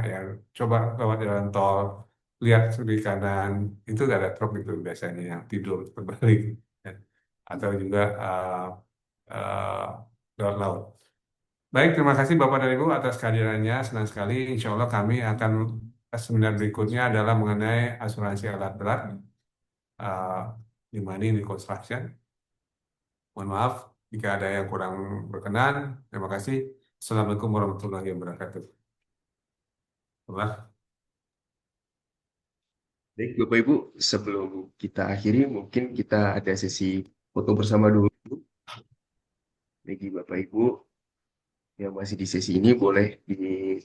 ya coba lewat jalan tol, lihat di kanan, itu nggak ada truk itu biasanya yang tidur terbalik, ya. Atau juga uh, lewat laut. Baik, terima kasih Bapak dan Ibu atas kehadirannya. Senang sekali. Insya Allah kami akan seminar berikutnya adalah mengenai asuransi alat berat uh, di Money Construction. Mohon maaf jika ada yang kurang berkenan. Terima kasih. Assalamualaikum warahmatullahi wabarakatuh. Bapak. Baik, Bapak Ibu, sebelum kita akhiri, mungkin kita ada sesi foto bersama dulu. Bagi Bapak Ibu yang masih di sesi ini, boleh di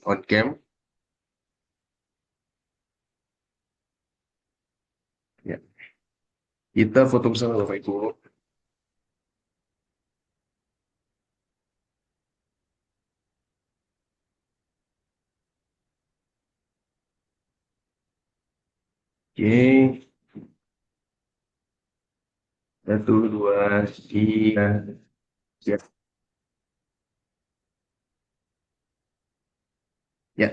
on cam. Ya, kita foto bersama Bapak Ibu. Oke, 1, 2, 3. Ya, ya.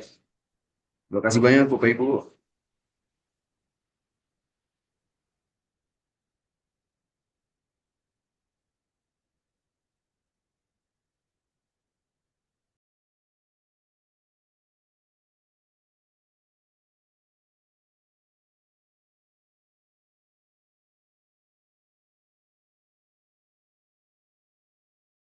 Terima kasih banyak Bapak Ibu.